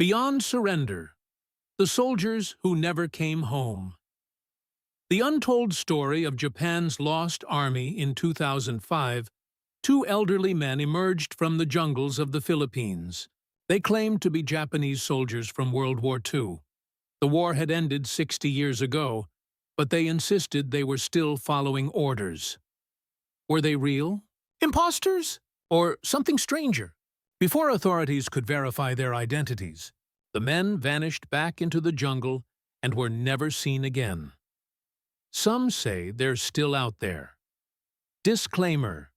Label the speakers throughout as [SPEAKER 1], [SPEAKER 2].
[SPEAKER 1] Beyond surrender, the soldiers who never came home. The untold story of Japan's lost army in 2005, two elderly men emerged from the jungles of the Philippines. They claimed to be Japanese soldiers from World War II. The war had ended 60 years ago, but they insisted they were still following orders. Were they real? Imposters? Or something stranger? Before authorities could verify their identities, the men vanished back into the jungle and were never seen again. Some say they're still out there. Disclaimer: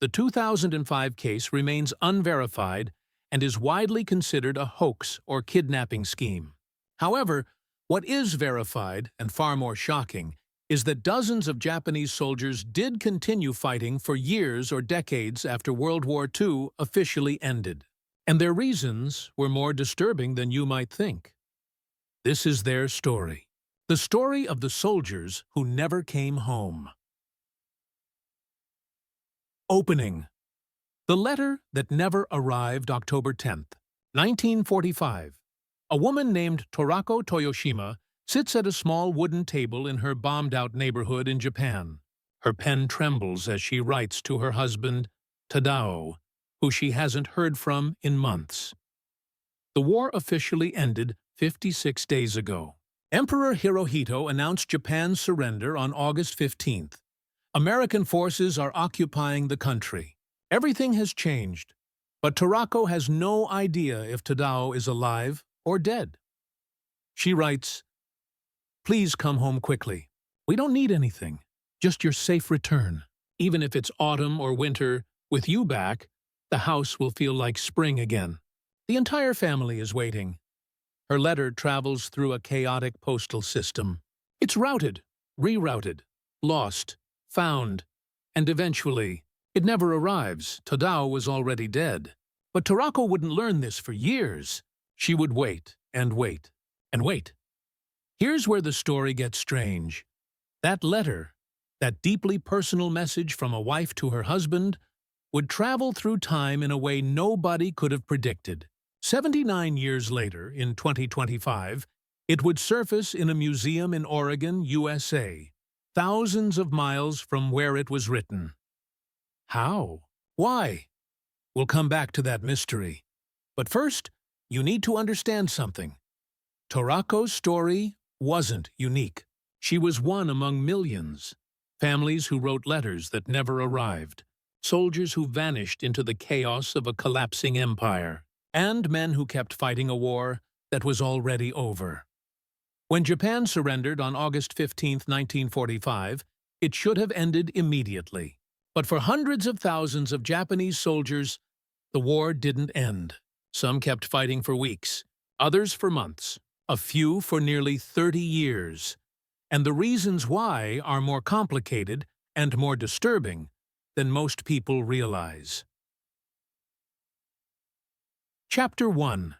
[SPEAKER 1] the 2005 case remains unverified and is widely considered a hoax or kidnapping scheme. However, what is verified, and far more shocking, is that dozens of Japanese soldiers did continue fighting for years or decades after World War II officially ended. And their reasons were more disturbing than you might think. This is their story. The story of the soldiers who never came home. Opening. The letter that never arrived. October 10th, 1945. A woman named Torako Toyoshima sits at a small wooden table in her bombed-out neighborhood in Japan. Her pen trembles as she writes to her husband, Tadao, who she hasn't heard from in months. The war officially ended 56 days ago. Emperor Hirohito announced Japan's surrender on August 15th. American forces are occupying the country. Everything has changed, but Torako has no idea if Tadao is alive or dead. She writes, "Please come home quickly. We don't need anything, just your safe return. Even if it's autumn or winter, with you back, the house will feel like spring again. The entire family is waiting." Her letter travels through a chaotic postal system. It's routed, rerouted, lost, found, and eventually, it never arrives. Tadao was already dead. But Torako wouldn't learn this for years. She would wait, and wait, and wait. Here's where the story gets strange. That letter, that deeply personal message from a wife to her husband, would travel through time in a way nobody could have predicted. 79 years later, in 2025, it would surface in a museum in Oregon, USA, thousands of miles from where it was written. How? Why? We'll come back to that mystery. But first, you need to understand something. Torako's story wasn't unique. She was one among millions. Families who wrote letters that never arrived, soldiers who vanished into the chaos of a collapsing empire, and men who kept fighting a war that was already over. When Japan surrendered on August 15, 1945, it should have ended immediately. But for hundreds of thousands of Japanese soldiers, the war didn't end. Some kept fighting for weeks, others for months, a few for nearly 30 years. And the reasons why are more complicated and more disturbing than most people realize. Chapter 1.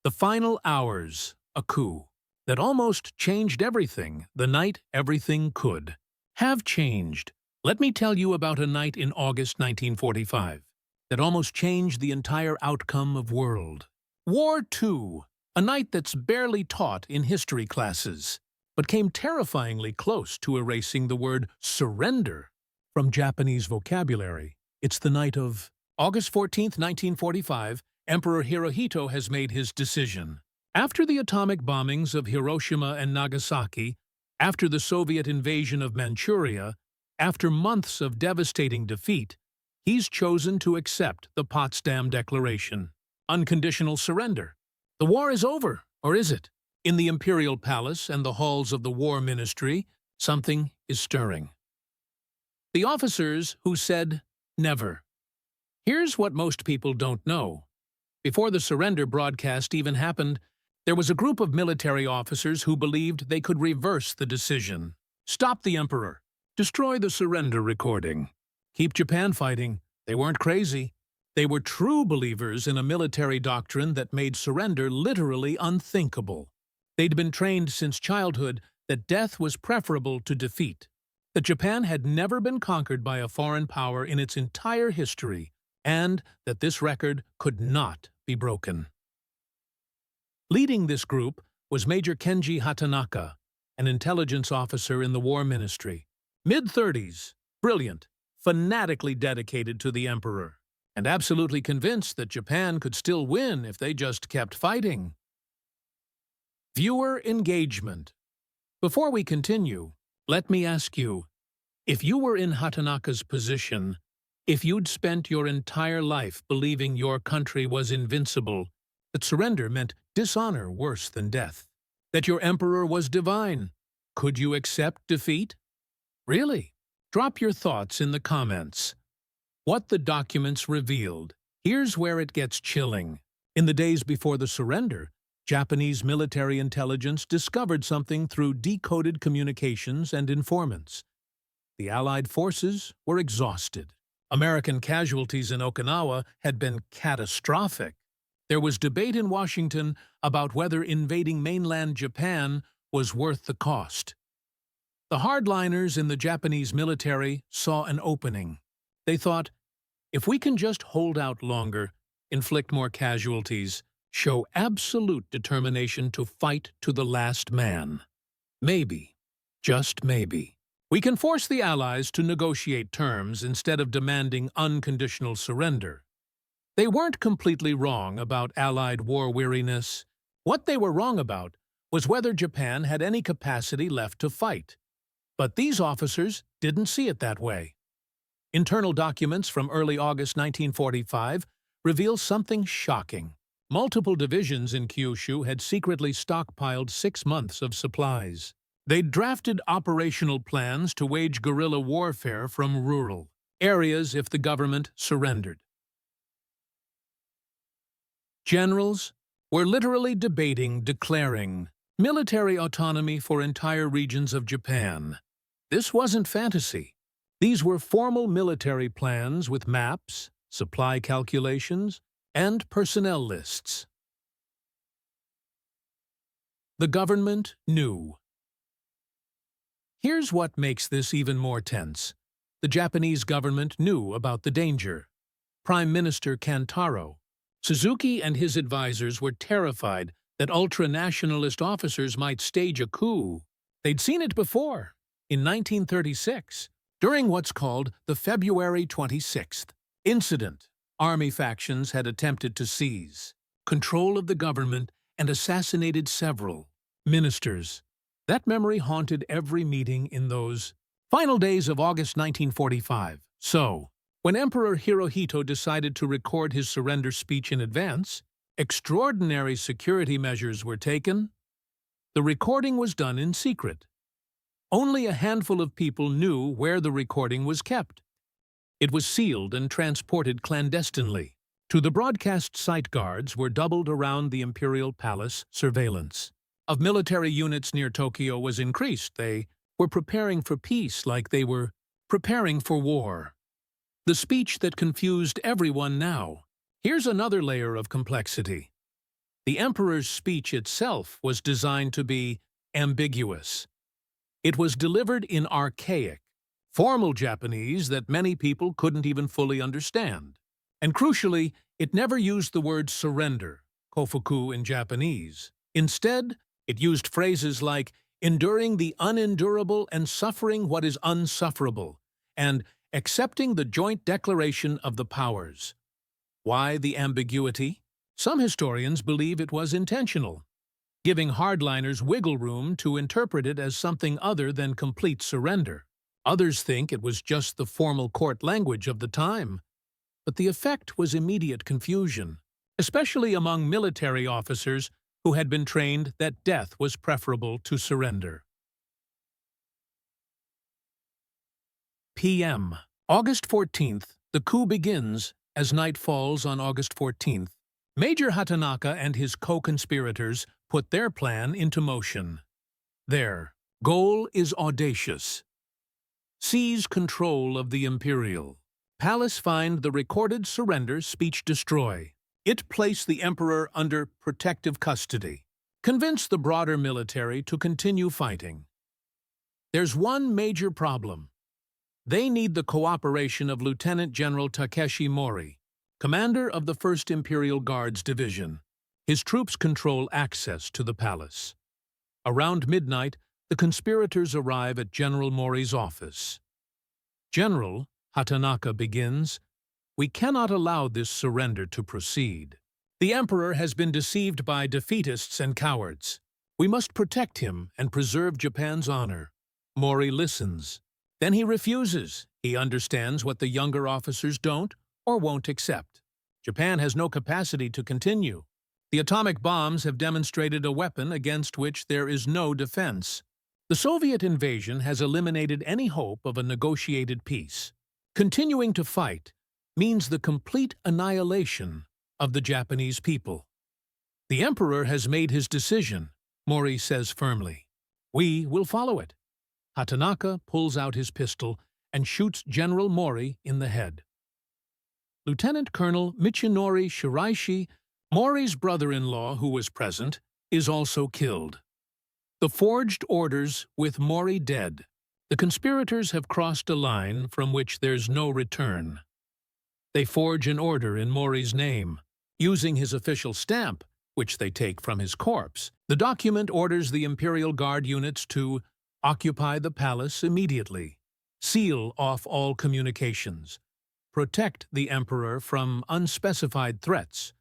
[SPEAKER 1] The Final Hours, a Coup. That almost changed everything, the night everything could have changed. Let me tell you about a night in August 1945 that almost changed the entire outcome of World War II, a night that's barely taught in history classes, but came terrifyingly close to erasing the word surrender from Japanese vocabulary. It's the night of August 14, 1945. Emperor Hirohito has made his decision. After the atomic bombings of Hiroshima and Nagasaki, after the Soviet invasion of Manchuria, after months of devastating defeat, he's chosen to accept the Potsdam Declaration. Unconditional surrender. The war is over, or is it? In the Imperial Palace and the halls of the War Ministry, something is stirring. The officers who said never. Here's what most people don't know. Before the surrender broadcast even happened, there was a group of military officers who believed they could reverse the decision. Stop the emperor. Destroy the surrender recording. Keep Japan fighting. They weren't crazy. They were true believers in a military doctrine that made surrender literally unthinkable. They'd been trained since childhood that death was preferable to defeat, that Japan had never been conquered by a foreign power in its entire history, and that this record could not be broken. Leading this group was Major Kenji Hatanaka, an intelligence officer in the War Ministry. Mid-30s, brilliant, fanatically dedicated to the emperor, and absolutely convinced that Japan could still win if they just kept fighting. Viewer engagement. Before we continue, let me ask you, if you were in Hatanaka's position, if you'd spent your entire life believing your country was invincible, that surrender meant dishonor worse than death, that your emperor was divine, could you accept defeat? Really? Drop your thoughts in the comments. What the documents revealed. Here's where it gets chilling. In the days before the surrender, Japanese military intelligence discovered something through decoded communications and informants. The Allied forces were exhausted. American casualties in Okinawa had been catastrophic. There was debate in Washington about whether invading mainland Japan was worth the cost. The hardliners in the Japanese military saw an opening. They thought, if we can just hold out longer, inflict more casualties, show absolute determination to fight to the last man, maybe, just maybe, we can force the Allies to negotiate terms instead of demanding unconditional surrender. They weren't completely wrong about Allied war weariness. What they were wrong about was whether Japan had any capacity left to fight. But these officers didn't see it that way. Internal documents from early August 1945 reveal something shocking. Multiple divisions in Kyushu had secretly stockpiled 6 months of supplies. They'd drafted operational plans to wage guerrilla warfare from rural areas if the government surrendered. Generals were literally debating declaring military autonomy for entire regions of Japan. This wasn't fantasy. These were formal military plans with maps, supply calculations, and personnel lists. The government knew. Here's what makes this even more tense. The Japanese government knew about the danger. Prime Minister Kantaro Suzuki and his advisors were terrified that ultra-nationalist officers might stage a coup. They'd seen it before, in 1936, during what's called the February 26th incident. Army factions had attempted to seize control of the government and assassinated several ministers. That memory haunted every meeting in those final days of August 1945. So, when Emperor Hirohito decided to record his surrender speech in advance, extraordinary security measures were taken. The recording was done in secret. Only a handful of people knew where the recording was kept. It was sealed and transported clandestinely. To the broadcast site, guards were doubled around the Imperial Palace. Surveillance of military units near Tokyo was increased. They were preparing for peace like they were preparing for war. The speech that confused everyone now. Here's another layer of complexity. The emperor's speech itself was designed to be ambiguous. It was delivered in archaic, formal Japanese that many people couldn't even fully understand. And crucially, it never used the word surrender, kofuku in Japanese. Instead, it used phrases like enduring the unendurable and suffering what is unsufferable, and accepting the joint declaration of the powers. Why the ambiguity? Some historians believe it was intentional, giving hardliners wiggle room to interpret it as something other than complete surrender. Others think it was just the formal court language of the time. But the effect was immediate confusion, especially among military officers who had been trained that death was preferable to surrender. PM. August 14th, the coup begins as night falls on August 14th. Major Hatanaka and his co-conspirators put their plan into motion. Their goal is audacious. Seize control of the Imperial Palace, find the recorded surrender speech, destroy it, place the emperor under protective custody, convince the broader military to continue fighting. There's one major problem. They need the cooperation of Lieutenant General Takeshi Mori, commander of the 1st Imperial Guards Division. His troops control access to the palace. Around midnight, the conspirators arrive at General Mori's office. General, Hatanaka begins, "We cannot allow this surrender to proceed. The emperor has been deceived by defeatists and cowards. We must protect him and preserve Japan's honor." Mori listens. Then he refuses. He understands what the younger officers don't or won't accept. Japan has no capacity to continue. The atomic bombs have demonstrated a weapon against which there is no defense. The Soviet invasion has eliminated any hope of a negotiated peace. Continuing to fight means the complete annihilation of the Japanese people. The emperor has made his decision, Mori says firmly. We will follow it. Hatanaka pulls out his pistol and shoots General Mori in the head. Lieutenant Colonel Michinori Shiraishi, Mori's brother-in-law who was present, is also killed. The forged orders with Mori dead. The conspirators have crossed a line from which there's no return. They forge an order in Mori's name, using his official stamp, which they take from his corpse. The document orders the Imperial Guard units to occupy the palace immediately, seal off all communications, protect the emperor from unspecified threats.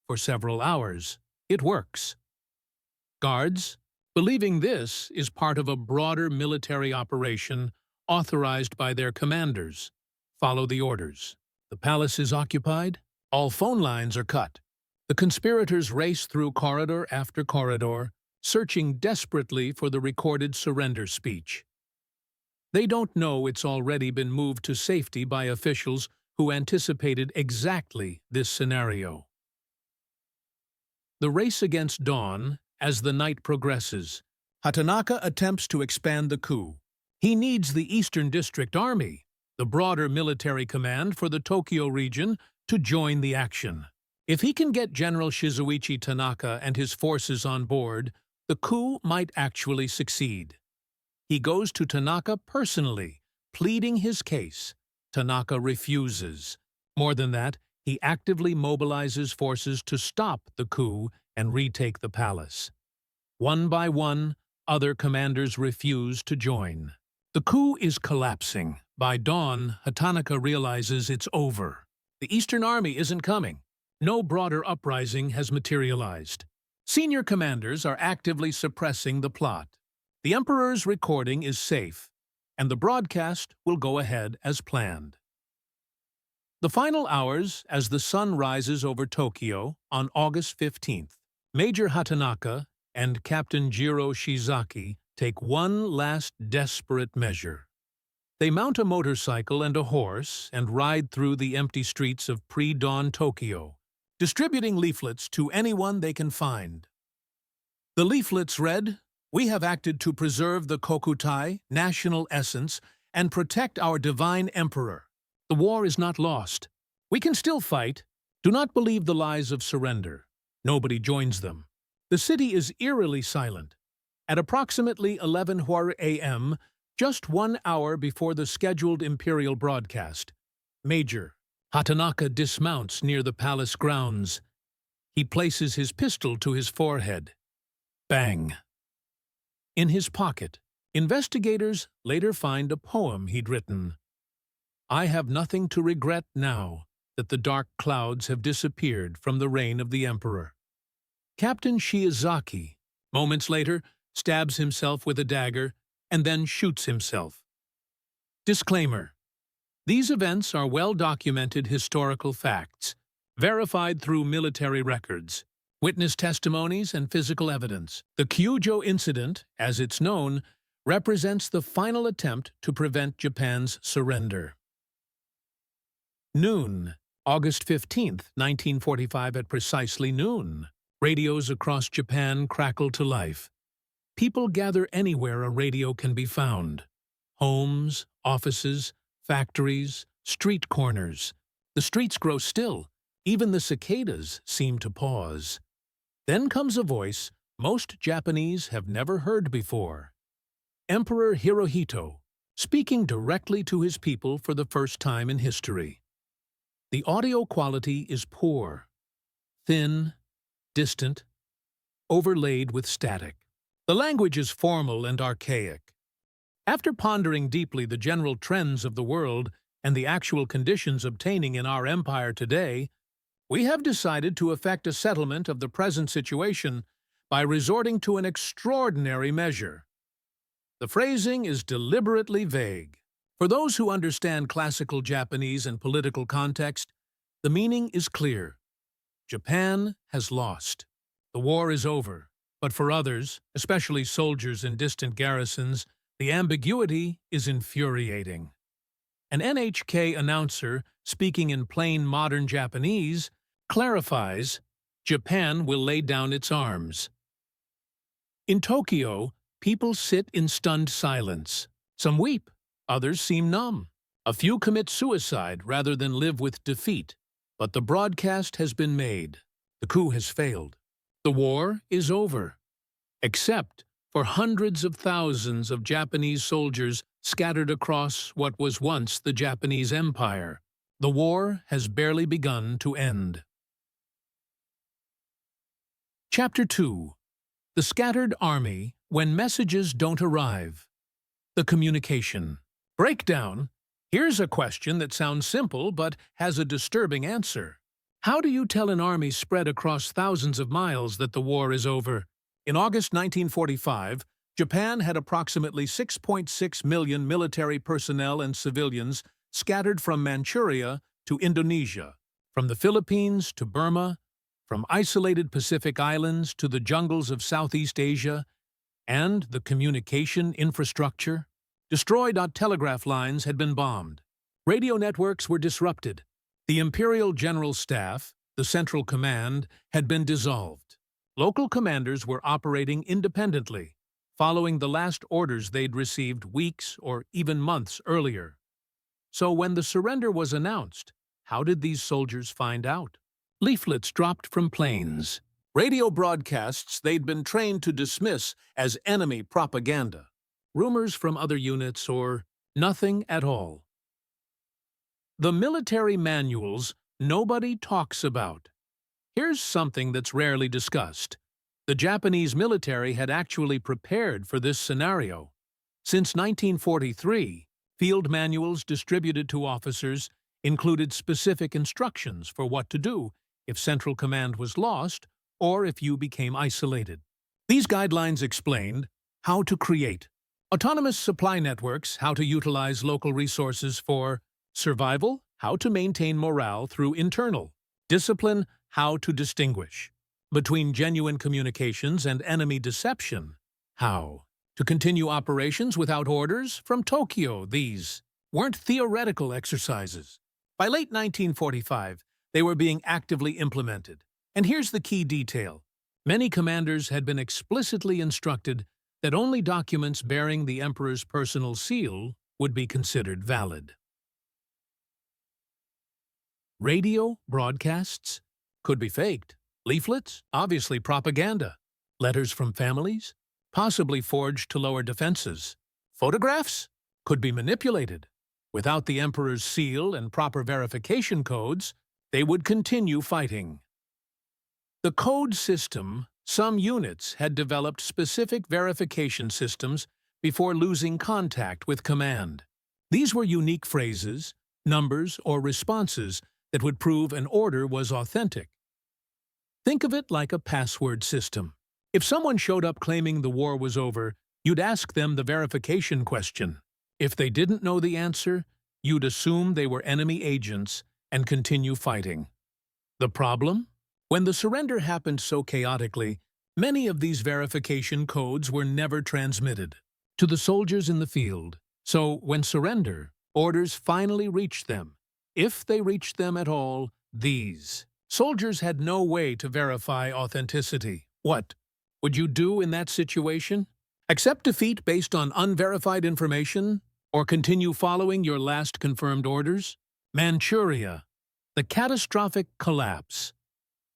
[SPEAKER 1] For several hours, it works. Guards, believing this is part of a broader military operation authorized by their commanders, follow the orders. The palace is occupied, all phone lines are cut. The conspirators race through corridor after corridor, searching desperately for the recorded surrender speech. They don't know it's already been moved to safety by officials who anticipated exactly this scenario. The race against dawn, as the night progresses, Hatanaka attempts to expand the coup. He needs the Eastern District Army, the broader military command for the Tokyo region, to join the action. If he can get General Shizuichi Tanaka and his forces on board, the coup might actually succeed. He goes to Tanaka personally, pleading his case. Tanaka refuses. More than that, he actively mobilizes forces to stop the coup and retake the palace. One by one, other commanders refuse to join. The coup is collapsing. By dawn, Hatanaka realizes it's over. The Eastern Army isn't coming. No broader uprising has materialized. Senior commanders are actively suppressing the plot. The Emperor's recording is safe, and the broadcast will go ahead as planned. The final hours, as the sun rises over Tokyo on August 15th, Major Hatanaka and Captain Jiro Shizaki take one last desperate measure. They mount a motorcycle and a horse and ride through the empty streets of pre-dawn Tokyo, distributing leaflets to anyone they can find. The leaflets read, "We have acted to preserve the Kokutai, national essence, and protect our divine emperor. The war is not lost. We can still fight. Do not believe the lies of surrender." Nobody joins them. The city is eerily silent. At approximately 11 a.m., just 1 hour before the scheduled imperial broadcast, Major Hatanaka dismounts near the palace grounds. He places his pistol to his forehead. Bang! In his pocket, investigators later find a poem he'd written. "I have nothing to regret now that the dark clouds have disappeared from the reign of the emperor." Captain Shiozaki, moments later, stabs himself with a dagger and then shoots himself. Disclaimer: these events are well-documented historical facts, verified through military records, witness testimonies, and physical evidence. The Kyujo incident, as it's known, represents the final attempt to prevent Japan's surrender. Noon, August 15th, 1945, at precisely noon. Radios across Japan crackle to life. People gather anywhere a radio can be found. Homes, offices, factories, street corners. The streets grow still. Even the cicadas seem to pause. Then comes a voice most Japanese have never heard before. Emperor Hirohito, speaking directly to his people for the first time in history. The audio quality is poor, thin, distant, overlaid with static. The language is formal and archaic. After pondering deeply the general trends of the world and the actual conditions obtaining in our empire today, we have decided to effect a settlement of the present situation by resorting to an extraordinary measure. The phrasing is deliberately vague. For those who understand classical Japanese and political context, the meaning is clear. Japan has lost. The war is over. But for others, especially soldiers in distant garrisons, the ambiguity is infuriating. An NHK announcer, speaking in plain modern Japanese, clarifies, Japan will lay down its arms. In Tokyo, people sit in stunned silence. Some weep, others seem numb. A few commit suicide rather than live with defeat. But the broadcast has been made. The coup has failed. The war is over. Except for hundreds of thousands of Japanese soldiers scattered across what was once the Japanese Empire. The war has barely begun to end. Chapter 2. The Scattered Army When Messages Don't Arrive. The Communication. Breakdown. Here's a question that sounds simple but has a disturbing answer. How do you tell an army spread across thousands of miles that the war is over? In August 1945, Japan had approximately 6.6 million military personnel and civilians scattered from Manchuria to Indonesia, from the Philippines to Burma, from isolated Pacific islands to the jungles of Southeast Asia, and the communication infrastructure. Destroyed telegraph lines had been bombed. Radio networks were disrupted. The Imperial General Staff, the Central Command, had been dissolved. Local commanders were operating independently, following the last orders they'd received weeks or even months earlier. So when the surrender was announced, how did these soldiers find out? Leaflets dropped from planes. Radio broadcasts they'd been trained to dismiss as enemy propaganda. Rumors from other units or nothing at all. The military manuals nobody talks about. Here's something that's rarely discussed. The Japanese military had actually prepared for this scenario. Since 1943, field manuals distributed to officers included specific instructions for what to do if Central Command was lost or if you became isolated. These guidelines explained how to create autonomous supply networks, how to utilize local resources for survival, how to maintain morale through internal discipline, how to distinguish between genuine communications and enemy deception, how to continue operations without orders from Tokyo. These weren't theoretical exercises. By late 1945, they were being actively implemented. And here's the key detail. Many commanders had been explicitly instructed that only documents bearing the emperor's personal seal would be considered valid. Radio broadcasts could be faked. Leaflets, obviously propaganda. Letters from families, possibly forged to lower defenses. Photographs could be manipulated. Without the emperor's seal and proper verification codes, they would continue fighting. The code system. Some units had developed specific verification systems before losing contact with command. These were unique phrases, numbers, or responses that would prove an order was authentic. Think of it like a password system. If someone showed up claiming the war was over, you'd ask them the verification question. If they didn't know the answer, you'd assume they were enemy agents and continue fighting. The problem? When the surrender happened so chaotically, many of these verification codes were never transmitted to the soldiers in the field. So when surrender orders finally reached them, if they reached them at all, these soldiers had no way to verify authenticity. What would you do in that situation? Accept defeat based on unverified information or continue following your last confirmed orders? Manchuria, the catastrophic collapse.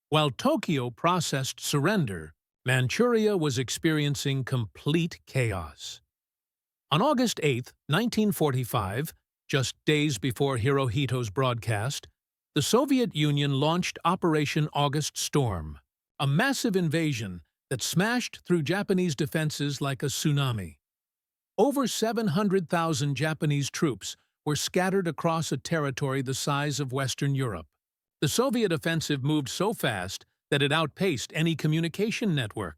[SPEAKER 1] While Tokyo processed surrender, Manchuria was experiencing complete chaos. On August 8, 1945, just days before Hirohito's broadcast, the Soviet Union launched Operation August Storm, a massive invasion that smashed through Japanese defenses like a tsunami. Over 700,000 Japanese troops were scattered across a territory the size of Western Europe. The Soviet offensive moved so fast that it outpaced any communication network.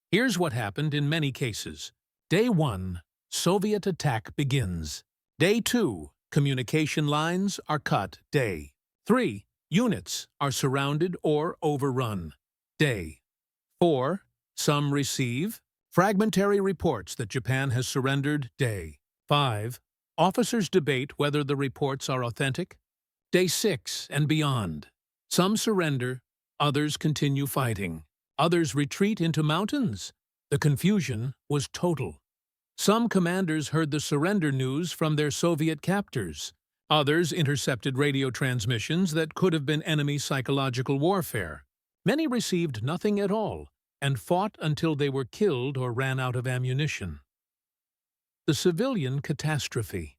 [SPEAKER 1] Here's what happened in many cases. Day 1, Soviet attack begins. Day 2, communication lines are cut. Day 3, units are surrounded or overrun. Day 4, some receive fragmentary reports that Japan has surrendered. Day 5, officers debate whether the reports are authentic. Day 6 and beyond. Some surrender, others continue fighting. Others retreat into mountains. The confusion was total. Some commanders heard the surrender news from their Soviet captors. Others intercepted radio transmissions that could have been enemy psychological warfare. Many received nothing at all and fought until they were killed or ran out of ammunition. The civilian catastrophe.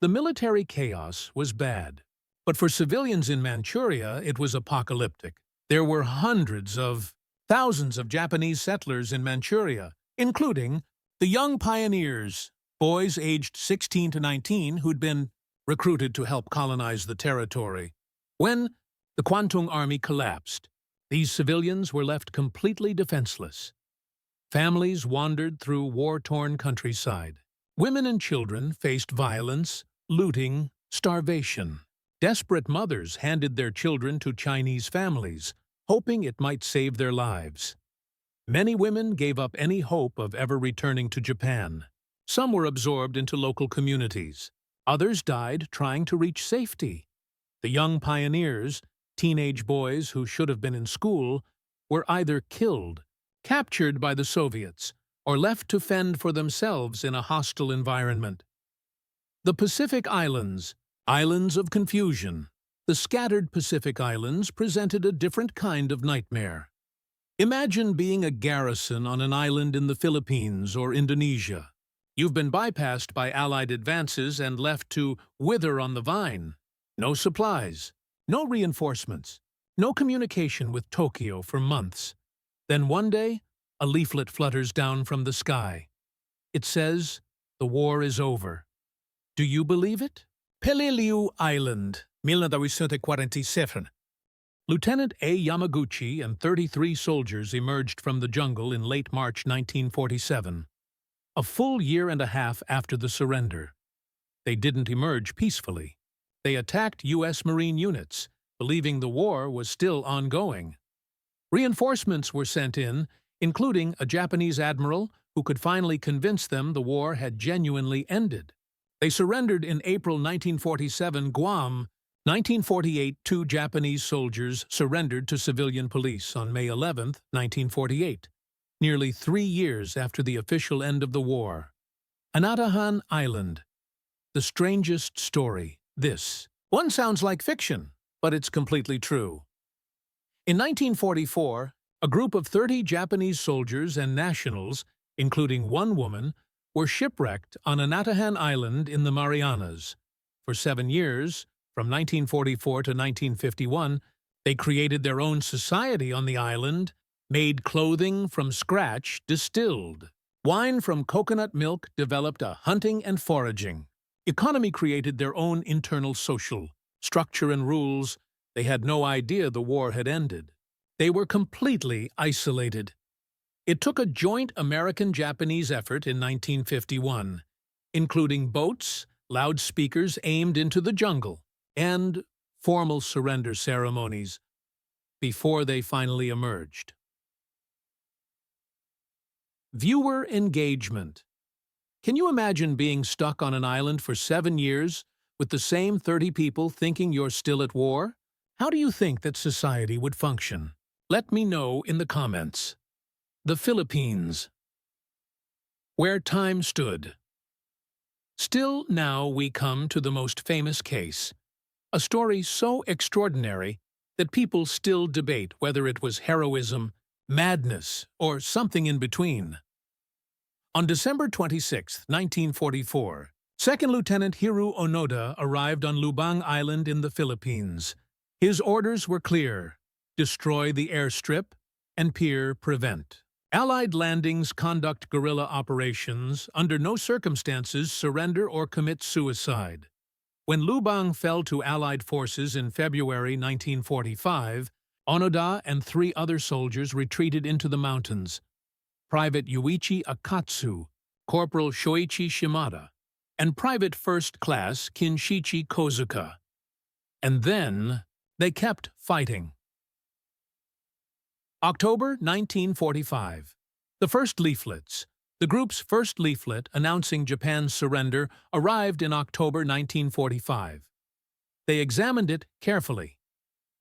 [SPEAKER 1] The military chaos was bad, but for civilians in Manchuria it was apocalyptic. There were thousands of Japanese settlers in Manchuria, including the young pioneers, boys aged 16 to 19 who'd been recruited to help colonize the territory. When the Kwantung Army collapsed, these civilians were left completely defenseless. Families wandered through war-torn countryside. Women and children faced violence, looting, starvation. Desperate mothers handed their children to Chinese families, hoping it might save their lives. Many women gave up any hope of ever returning to Japan. Some were absorbed into local communities. Others died trying to reach safety. The young pioneers, teenage boys who should have been in school, were either killed, captured by the Soviets, or left to fend for themselves in a hostile environment. The Pacific Islands, islands of confusion. The scattered Pacific Islands presented a different kind of nightmare. Imagine being a garrison on an island in the Philippines or Indonesia. You've been bypassed by Allied advances and left to wither on the vine. No supplies, no reinforcements, no communication with Tokyo for months. Then one day, a leaflet flutters down from the sky. It says, "The war is over." Do you believe it? Peleliu Island, 1947. Lieutenant A. Yamaguchi and 33 soldiers emerged from the jungle in late March 1947, a full year and a half after the surrender. They didn't emerge peacefully. They attacked U.S. Marine units, believing the war was still ongoing. Reinforcements were sent in, including a Japanese admiral who could finally convince them the war had genuinely ended. They surrendered in April 1947. Guam, 1948, 2 Japanese soldiers surrendered to civilian police on May 11, 1948, nearly 3 years after the official end of the war. Anatahan Island. The strangest story. This one sounds like fiction, but it's completely true. In 1944, a group of 30 Japanese soldiers and nationals, including one woman, were shipwrecked on Anatahan Island in the Marianas. For 7 years, from 1944 to 1951, they created their own society on the island, made clothing from scratch, distilled. Wine from coconut milk, developed a hunting and foraging. Economy created their own internal social structure and rules. They had no idea the war had ended. They were completely isolated. It took a joint American-Japanese effort in 1951, including boats, loudspeakers aimed into the jungle, and formal surrender ceremonies before they finally emerged. Viewer engagement. Can you imagine being stuck on an island for 7 years with the same 30 people thinking you're still at war? How do you think that society would function? Let me know in the comments. The Philippines. Where time stood. Still now we come to the most famous case, a story so extraordinary that people still debate whether it was heroism, madness, or something in between. On December 26, 1944, Second Lieutenant Hiru Onoda arrived on Lubang Island in the Philippines. His orders were clear: destroy the airstrip, and peer prevent. Allied landings conduct guerrilla operations, under no circumstances surrender or commit suicide. When Lubang fell to Allied forces in February 1945, Onoda and 3 other soldiers retreated into the mountains. Private Yuichi Akatsu, Corporal Shoichi Shimada, and Private First Class Kinshichi Kozuka. And then they kept fighting. October 1945. The first leaflets. The group's first leaflet announcing Japan's surrender arrived in October 1945. They examined it carefully.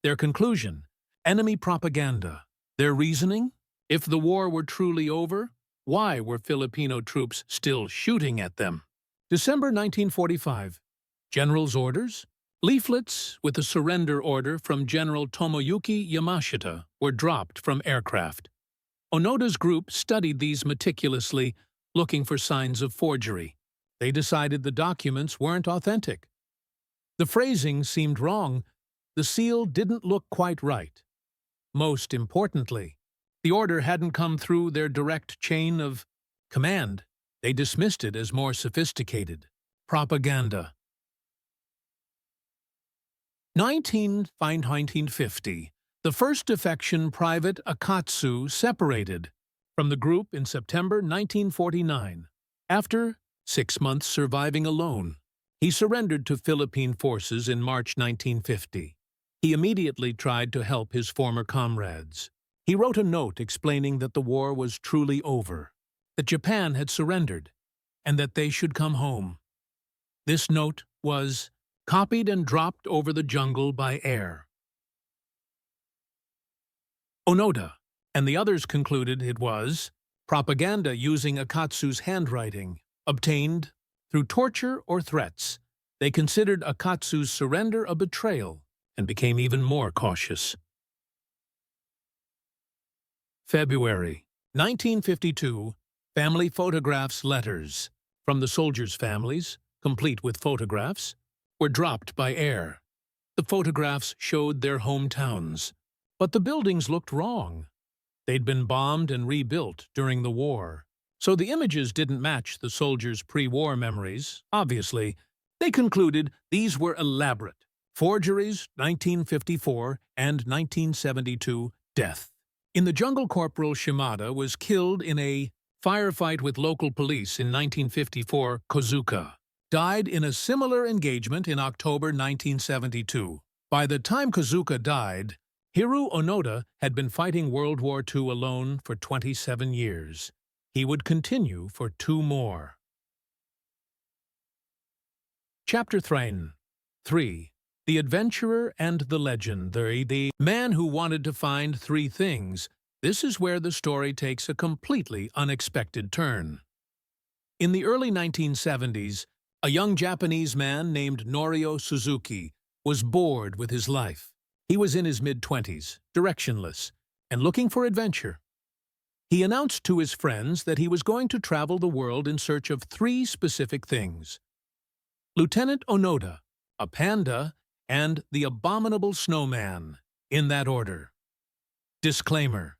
[SPEAKER 1] Their conclusion: enemy propaganda. Their reasoning: if the war were truly over, why were Filipino troops still shooting at them? December 1945. General's orders. Leaflets with a surrender order from General Tomoyuki Yamashita were dropped from aircraft. Onoda's group studied these meticulously, looking for signs of forgery. They decided the documents weren't authentic. The phrasing seemed wrong. The seal didn't look quite right. Most importantly, the order hadn't come through their direct chain of command. They dismissed it as more sophisticated propaganda. 1950. The first defection, Private Akatsu, separated from the group in September 1949. After 6 months surviving alone, he surrendered to Philippine forces in March 1950. He immediately tried to help his former comrades. He wrote a note explaining that the war was truly over, that Japan had surrendered, and that they should come home. This note was copied and dropped over the jungle by air. Onoda and the others concluded it was propaganda using Akatsu's handwriting, obtained through torture or threats. They considered Akatsu's surrender a betrayal and became even more cautious. February 1952. Family photographs letters from the soldiers' families, complete with photographs, were dropped by air. The photographs showed their hometowns, but the buildings looked wrong. They'd been bombed and rebuilt during the war, so the images didn't match the soldiers' pre-war memories. Obviously, they concluded these were elaborate forgeries. 1954 and 1972 death. In the jungle, Corporal Shimada was killed in a firefight with local police in 1954. Kozuka died in a similar engagement in October 1972. By the time Kozuka died, Hiru Onoda had been fighting World War II alone for 27 years. He would continue for 2 more. Chapter 3. The Adventurer and the Legend. The man who wanted to find 3 things. This is where the story takes a completely unexpected turn. In the early 1970s, a young Japanese man named Norio Suzuki was bored with his life. He was in his mid-20s, directionless, and looking for adventure. He announced to his friends that he was going to travel the world in search of 3 specific things: Lieutenant Onoda, a panda, and the abominable snowman, in that order. Disclaimer.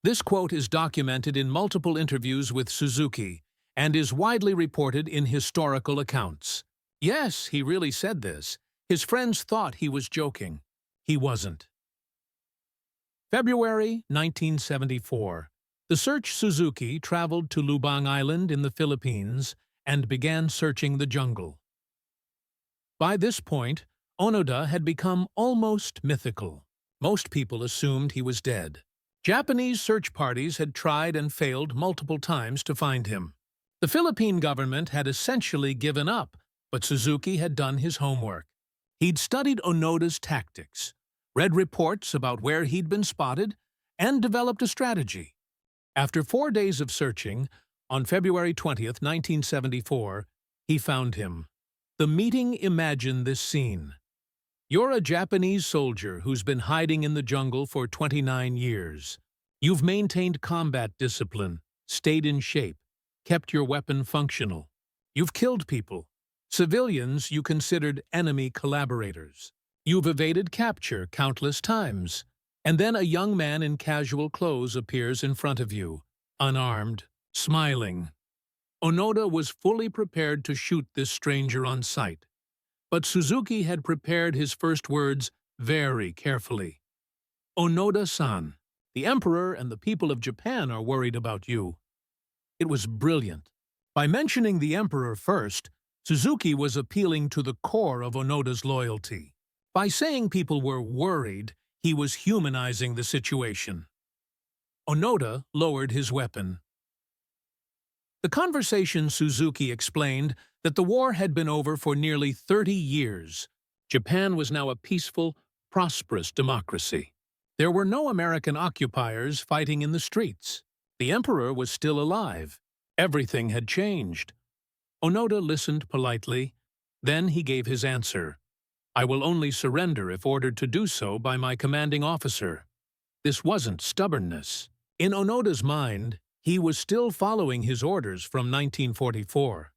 [SPEAKER 1] This quote is documented in multiple interviews with Suzuki and is widely reported in historical accounts. Yes, he really said this. His friends thought he was joking. He wasn't. February 1974. The search Suzuki traveled to Lubang Island in the Philippines and began searching the jungle. By this point, Onoda had become almost mythical. Most people assumed he was dead. Japanese search parties had tried and failed multiple times to find him. The Philippine government had essentially given up, but Suzuki had done his homework. He'd studied Onoda's tactics, read reports about where he'd been spotted, and developed a strategy. After 4 days of searching, on February 20th, 1974, he found him. The meeting imagined this scene. You're a Japanese soldier who's been hiding in the jungle for 29 years. You've maintained combat discipline, stayed in shape, kept your weapon functional. You've killed people, civilians you considered enemy collaborators. You've evaded capture countless times. And then a young man in casual clothes appears in front of you, unarmed, smiling. Onoda was fully prepared to shoot this stranger on sight. But Suzuki had prepared his first words very carefully. Onoda-san, the Emperor and the people of Japan are worried about you. It was brilliant. By mentioning the Emperor first, Suzuki was appealing to the core of Onoda's loyalty. By saying people were worried, he was humanizing the situation. Onoda lowered his weapon. The conversation Suzuki explained that the war had been over for nearly 30 years. Japan was now a peaceful, prosperous democracy. There were no American occupiers fighting in the streets. The Emperor was still alive. Everything had changed. Onoda listened politely. Then he gave his answer. I will only surrender if ordered to do so by my commanding officer. This wasn't stubbornness. In Onoda's mind, he was still following his orders from 1944.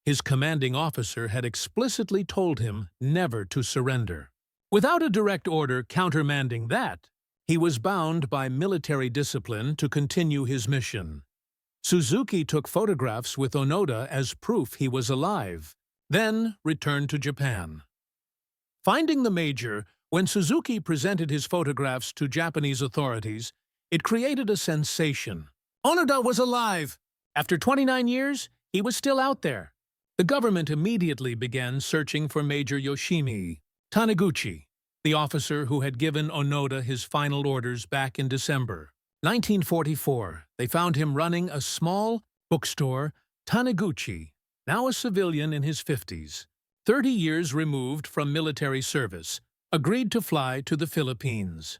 [SPEAKER 1] His commanding officer had explicitly told him never to surrender. Without a direct order countermanding that, he was bound by military discipline to continue his mission. Suzuki took photographs with Onoda as proof he was alive, then returned to Japan. Finding the major, when Suzuki presented his photographs to Japanese authorities, it created a sensation. Onoda was alive! After 29 years, he was still out there. The government immediately began searching for Major Yoshimi Taniguchi, the officer who had given Onoda his final orders back in December 1944. They found him running a small bookstore. Taniguchi, now a civilian in his 50s, 30 years removed from military service, agreed to fly to the Philippines.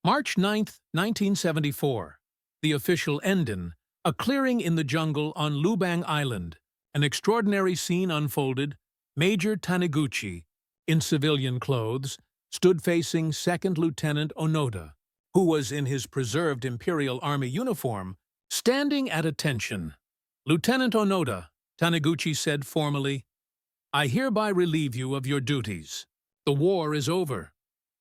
[SPEAKER 1] March 9, 1974. The official Endon, a clearing in the jungle on Lubang Island. An extraordinary scene unfolded. Major Taniguchi, in civilian clothes, stood facing Second Lieutenant Onoda, who was in his preserved Imperial Army uniform, standing at attention. Lieutenant Onoda, Taniguchi said formally, I hereby relieve you of your duties. The war is over.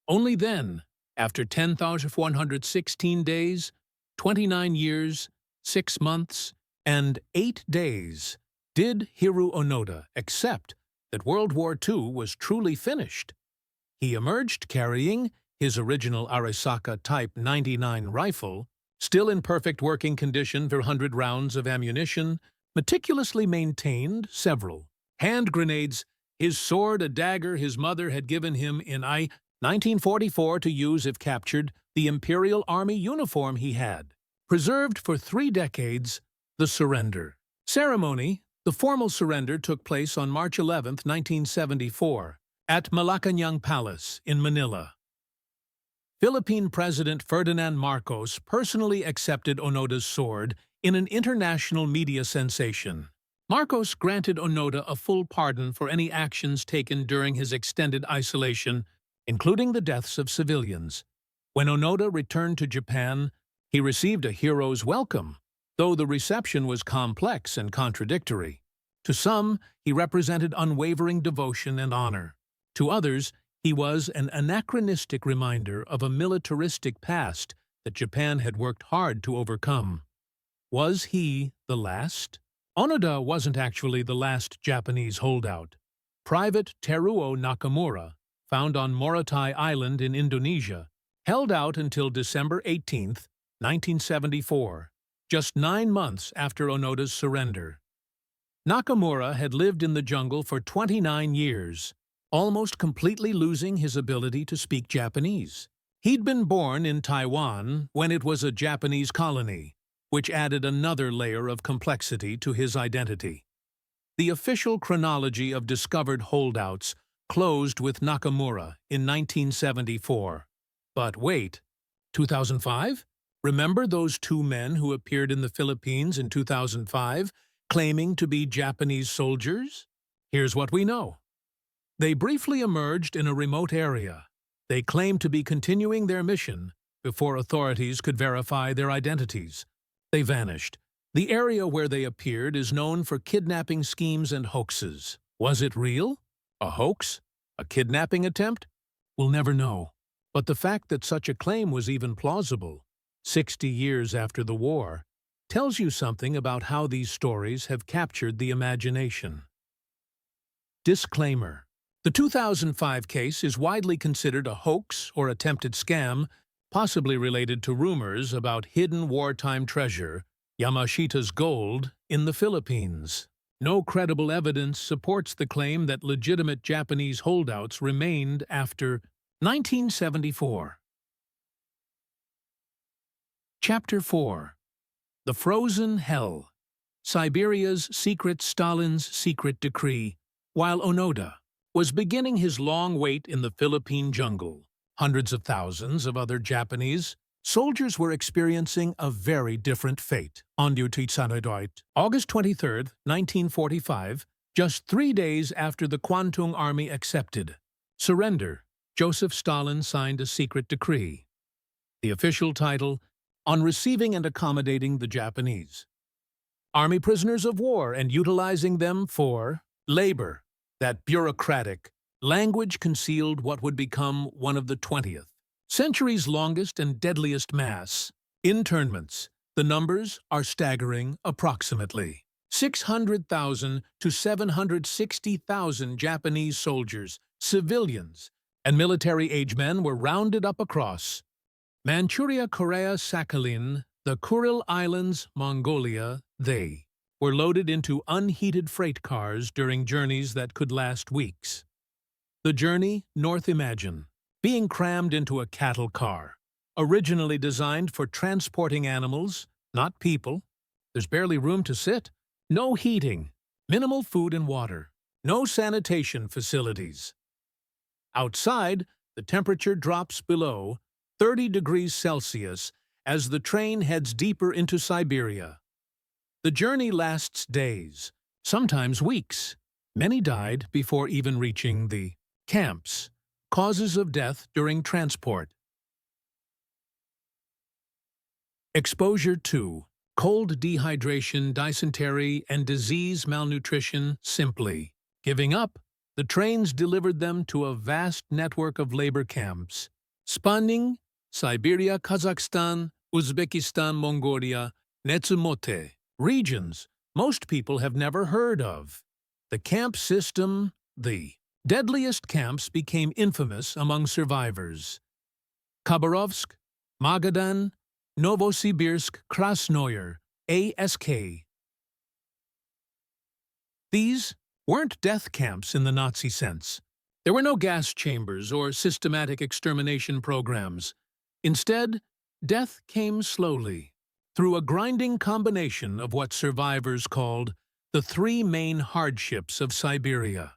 [SPEAKER 1] Only then, after 10,116 days, 29 years, 6 months, and 8 days, did Hiro Onoda accept that World War II was truly finished. He emerged carrying his original Arisaka Type 99 rifle, still in perfect working condition for 100 rounds of ammunition, meticulously maintained several hand grenades, his sword, a dagger his mother had given him in 1944 to use if captured, the Imperial Army uniform he had. Preserved for 3 decades, the surrender ceremony. The formal surrender took place on March 11, 1974, at Malacañang Palace in Manila. Philippine President Ferdinand Marcos personally accepted Onoda's sword in an international media sensation. Marcos granted Onoda a full pardon for any actions taken during his extended isolation, including the deaths of civilians. When Onoda returned to Japan, he received a hero's welcome, though the reception was complex and contradictory. To some, he represented unwavering devotion and honor. To others, he was an anachronistic reminder of a militaristic past that Japan had worked hard to overcome. Was he the last? Onoda wasn't actually the last Japanese holdout. Private Teruo Nakamura, found on Morotai Island in Indonesia, held out until December 18, 1974, just 9 months after Onoda's surrender. Nakamura had lived in the jungle for 29 years, almost completely losing his ability to speak Japanese. He'd been born in Taiwan when it was a Japanese colony, which added another layer of complexity to his identity. The official chronology of discovered holdouts closed with Nakamura in 1974. But wait, 2005? Remember those 2 men who appeared in the Philippines in 2005, claiming to be Japanese soldiers? Here's what we know. They briefly emerged in a remote area. They claimed to be continuing their mission before authorities could verify their identities. They vanished. The area where they appeared is known for kidnapping schemes and hoaxes. Was it real? A hoax? A kidnapping attempt? We'll never know. But the fact that such a claim was even plausible, 60 years after the war, tells you something about how these stories have captured the imagination. Disclaimer: the 2005 case is widely considered a hoax or attempted scam, possibly related to rumors about hidden wartime treasure, Yamashita's gold, in the Philippines. No credible evidence supports the claim that legitimate Japanese holdouts remained after 1974. Chapter 4. The Frozen Hell. Siberia's secret Stalin's secret decree. While Onoda was beginning his long wait in the Philippine jungle, hundreds of thousands of other Japanese soldiers were experiencing a very different fate. On duty August 23, 1945, just 3 days after the Kwantung Army accepted surrender, Joseph Stalin signed a secret decree. The official title, On Receiving and Accommodating the Japanese Army Prisoners of War and Utilizing Them for Labor. That bureaucratic language concealed what would become one of the 20th century's longest and deadliest mass internments. The numbers are staggering. Approximately 600,000 to 760,000 Japanese soldiers, civilians, and military-age men were rounded up across Manchuria, Korea, Sakhalin, the Kuril Islands, Mongolia. They were loaded into unheated freight cars during journeys that could last weeks. The journey north. Imagine being crammed into a cattle car, originally designed for transporting animals, not people. There's barely room to sit, no heating, minimal food and water, no sanitation facilities. Outside, the temperature drops below 30 degrees Celsius as the train heads deeper into Siberia. The journey lasts days, sometimes weeks. Many died before even reaching the camps. Causes of death during transport. Exposure to cold, dehydration, dysentery, and disease malnutrition. Simply giving up, the trains delivered them to a vast network of labor camps, spanning Siberia, Kazakhstan, Uzbekistan, Mongolia, Netsumote, regions most people have never heard of. The camp system, the deadliest camps, became infamous among survivors. Khabarovsk, Magadan, Novosibirsk, Krasnoyar, ASK. These weren't death camps in the Nazi sense. There were no gas chambers or systematic extermination programs. Instead, death came slowly, through a grinding combination of what survivors called the three main hardships of Siberia.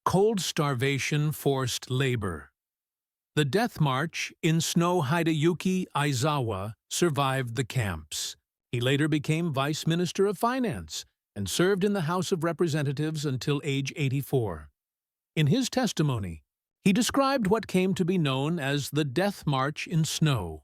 [SPEAKER 1] Cold starvation, forced labor. The death march in Snow Hideyuki Aizawa survived the camps. He later became Vice Minister of Finance and served in the House of Representatives until age 84. In his testimony, he described what came to be known as the Death March in Snow.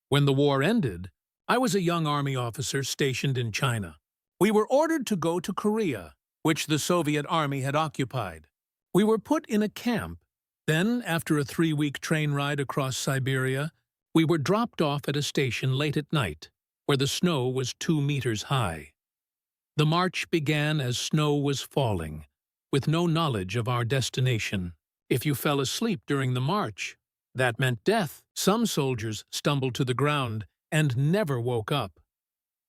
[SPEAKER 1] When the war ended, I was a young army officer stationed in China. We were ordered to go to Korea, which the Soviet army had occupied. We were put in a camp. Then, after a 3-week train ride across Siberia, we were dropped off at a station late at night, where the snow was 2 meters high. The march began as snow was falling, with no knowledge of our destination. If you fell asleep during the march, that meant death. Some soldiers stumbled to the ground and never woke up.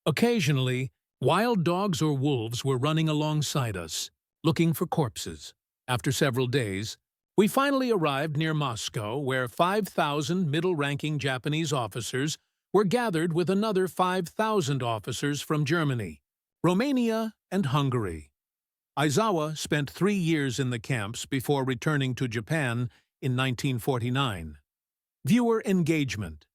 [SPEAKER 1] Occasionally, wild dogs or wolves were running alongside us, looking for corpses. After several days, we finally arrived near Moscow, where 5,000 middle-ranking Japanese officers were gathered with another 5,000 officers from Germany, Romania, and Hungary. Aizawa spent 3 years in the camps before returning to Japan in 1949. Viewer engagement.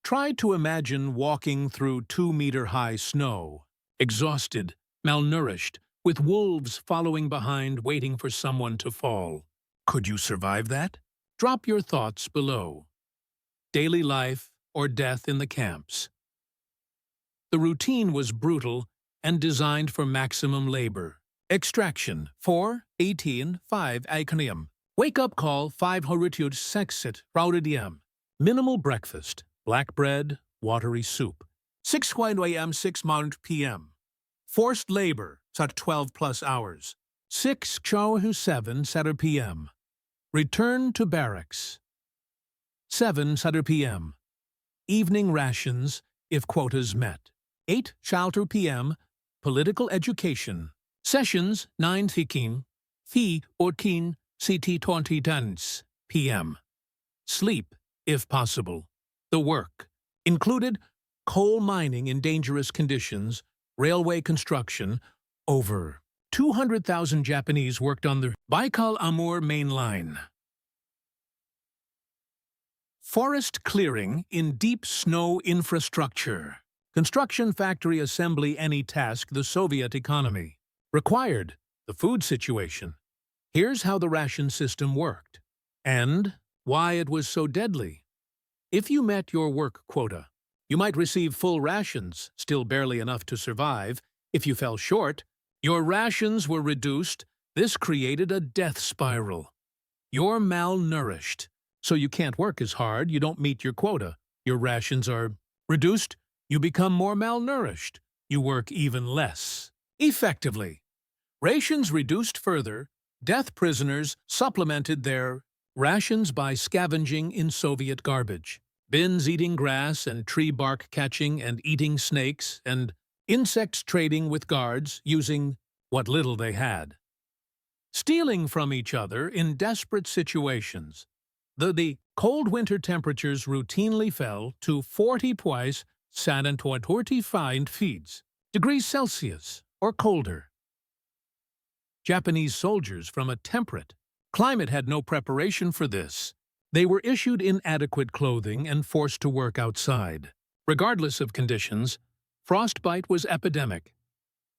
[SPEAKER 1] Try to imagine walking through 2-meter-high snow, exhausted, malnourished, with wolves following behind waiting for someone to fall. Could you survive that? Drop your thoughts below. Daily life or death in the camps. The routine was brutal and designed for maximum labor. Extraction 4:18:5 Iconium. Wake-up call 5:06 raudium. Minimal breakfast, black bread, watery soup. 6 a.m. 6 p.m. Forced labor, such 12 plus hours. 6 7 p.m. Return to barracks. 7 p.m. Evening rations, if quotas met. 8 p.m. Political education. Sessions 9 fi 14 ct 20 p.m. Sleep, if possible. The work included coal mining in dangerous conditions, railway construction. Over 200,000 Japanese worked on the Baikal-Amur main line. Forest clearing in deep snow infrastructure. Construction, factory, assembly, any task the Soviet economy required. The food situation. Here's how the ration system worked, and why it was so deadly. If you met your work quota, you might receive full rations, still barely enough to survive. If you fell short, your rations were reduced. This created a death spiral. You're malnourished, so you can't work as hard, you don't meet your quota. Your rations are reduced, you become more malnourished. You work even less. Effectively, rations reduced further. Death prisoners supplemented their rations by scavenging in Soviet garbage. Bins eating grass and tree bark catching and eating snakes and insects trading with guards using what little they had. Stealing from each other in desperate situations. The cold winter temperatures routinely fell to 40.45 degrees Celsius or colder. Japanese soldiers from a temperate climate had no preparation for this. They were issued inadequate clothing and forced to work outside. Regardless of conditions, frostbite was epidemic.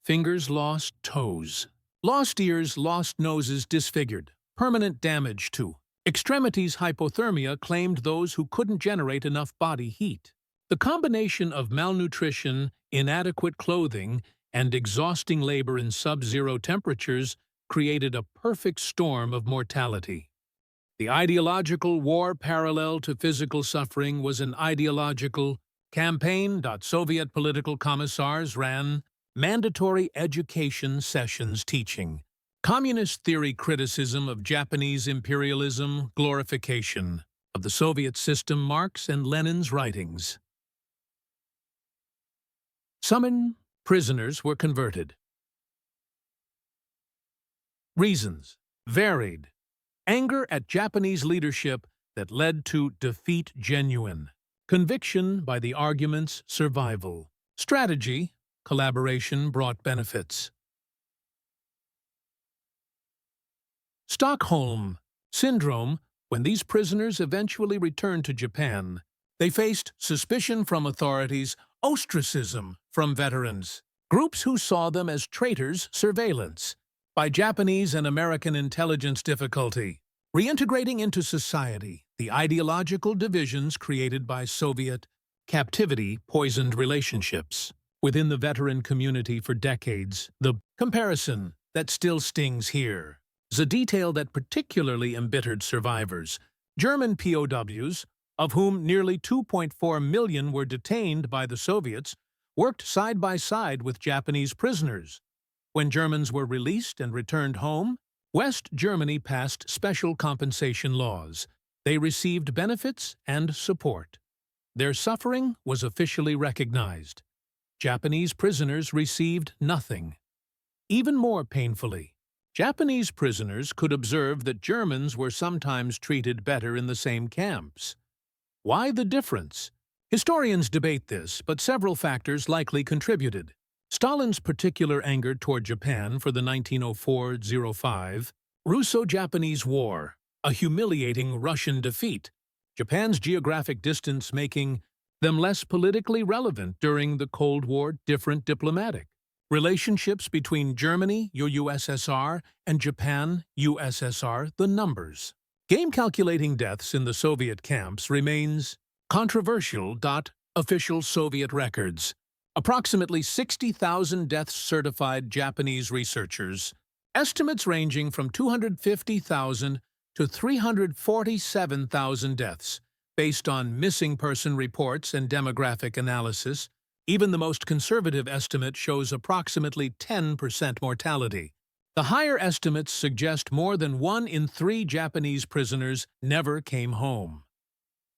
[SPEAKER 1] Fingers lost, toes. Lost ears, lost noses disfigured. Permanent damage to extremities. Hypothermia claimed those who couldn't generate enough body heat. The combination of malnutrition, inadequate clothing, and exhausting labor in sub-zero temperatures created a perfect storm of mortality. The ideological war parallel to physical suffering was an ideological campaign. Soviet political commissars ran mandatory education sessions teaching communist theory, criticism of Japanese imperialism, glorification of the Soviet system, Marx and Lenin's writings. Some prisoners were converted. Reasons varied. Anger at Japanese leadership that led to defeat genuine. Conviction by the arguments survival. Strategy, collaboration brought benefits. Stockholm Syndrome. When these prisoners eventually returned to Japan, they faced suspicion from authorities, ostracism from veterans, groups who saw them as traitors, surveillance by Japanese and American intelligence, difficulty reintegrating into society. The ideological divisions created by Soviet captivity poisoned relationships within the veteran community for decades. The comparison that still stings here is a detail that particularly embittered survivors. German POWs, of whom nearly 2.4 million were detained by the Soviets, worked side by side with Japanese prisoners. When Germans were released and returned home, West Germany passed special compensation laws. They received benefits and support. Their suffering was officially recognized. Japanese prisoners received nothing. Even more painfully, Japanese prisoners could observe that Germans were sometimes treated better in the same camps. Why the difference? Historians debate this, but several factors likely contributed. Stalin's particular anger toward Japan for the 1904–05 Russo-Japanese War, a humiliating Russian defeat, Japan's geographic distance making them less politically relevant during the Cold War, different diplomatic relationships between Germany, USSR, and Japan, USSR, the numbers. Game calculating deaths in the Soviet camps remains controversial. Official Soviet records. Approximately 60,000 deaths certified. Japanese researchers. Estimates ranging from 250,000 to 347,000 deaths. Based on missing person reports and demographic analysis, even the most conservative estimate shows approximately 10% mortality. The higher estimates suggest more than 1 in 3 Japanese prisoners never came home.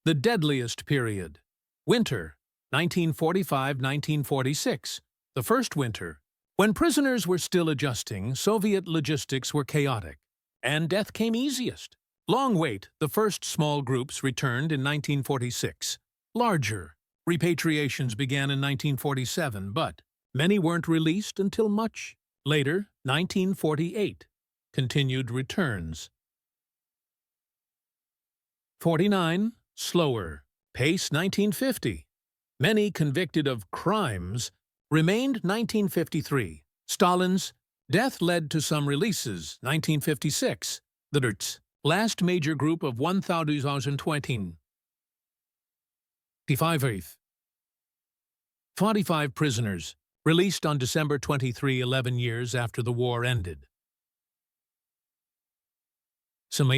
[SPEAKER 1] The deadliest period. Winter, 1945–1946. The first winter. When prisoners were still adjusting, Soviet logistics were chaotic, and death came easiest. Long wait, the first small groups returned in 1946. Larger repatriations began in 1947, but many weren't released until much later, 1948. Continued returns. 49. Slower. Pace 1950. Many convicted of crimes remained 1953. Stalin's death led to some releases 1956. The last major group of 1,020. 45 prisoners, released on December 23, 11 years after the war ended. Some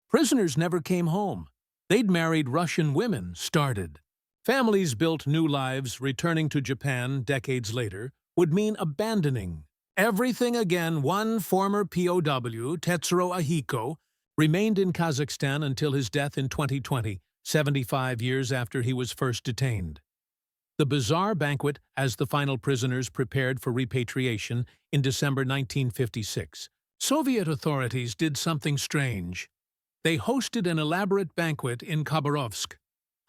[SPEAKER 1] prisoners never came home. They'd married Russian women, started. Families built new lives. Returning to Japan decades later would mean abandoning everything again. One former POW, Tetsuro Ahiko, remained in Kazakhstan until his death in 2020, 75 years after he was first detained. The bizarre banquet as the final prisoners prepared for repatriation in December 1956. Soviet authorities did something strange. They hosted an elaborate banquet in Khabarovsk.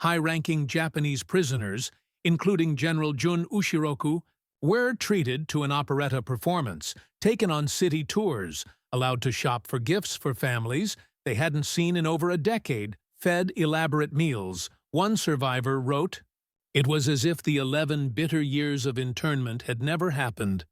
[SPEAKER 1] High-ranking Japanese prisoners, including General Jun Ushiroku, were treated to an operetta performance, taken on city tours, allowed to shop for gifts for families they hadn't seen in over a decade, fed elaborate meals. One survivor wrote, "It was as if the 11 bitter years of internment had never happened,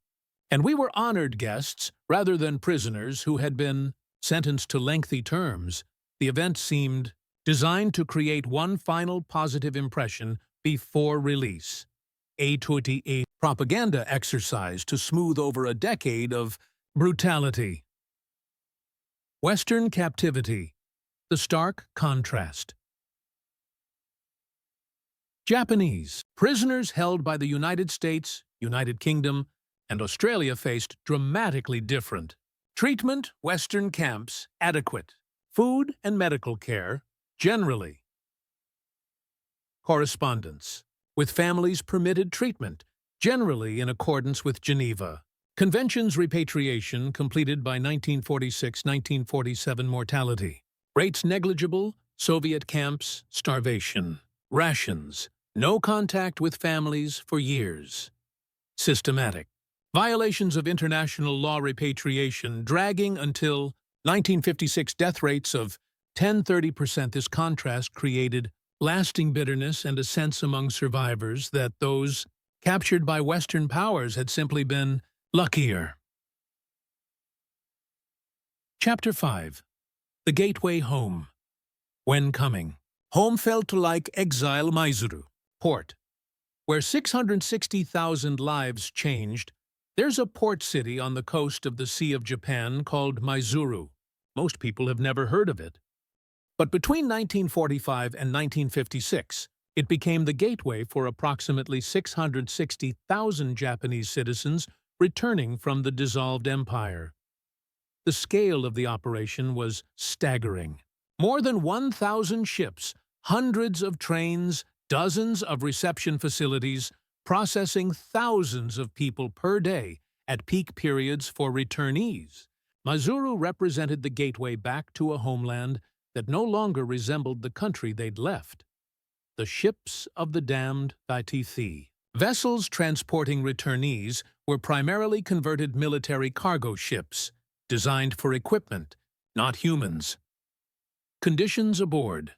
[SPEAKER 1] and we were honored guests rather than prisoners who had been sentenced to lengthy terms." The event seemed designed to create one final positive impression before release. A propaganda exercise to smooth over a decade of brutality. Western captivity. The stark contrast. Japanese prisoners held by the United States, United Kingdom, and Australia faced dramatically different treatment. Western camps, adequate food and medical care, generally. Correspondence. With families permitted treatment, generally in accordance with Geneva Conventions. Repatriation completed by 1946–1947. Mortality rates negligible. Soviet camps, starvation, rations, no contact with families for years. Systematic violations of international law. Repatriation dragging until 1956. Death rates of 10–30%. This contrast created lasting bitterness and a sense among survivors that those captured by Western powers had simply been luckier. Chapter 5. The Gateway Home. When coming home felt like exile. Maizuru port, where 660,000 lives changed. There's a port city on the coast of the Sea of Japan called Maizuru. Most people have never heard of it. But between 1945 and 1956, it became the gateway for approximately 660,000 Japanese citizens returning from the dissolved empire. The scale of the operation was staggering. More than 1,000 ships, hundreds of trains, dozens of reception facilities, processing thousands of people per day at peak periods for returnees. Maizuru represented the gateway back to a homeland that no longer resembled the country they'd left. The ships of the damned Vaitithi. Vessels transporting returnees were primarily converted military cargo ships, designed for equipment, not humans. Conditions aboard.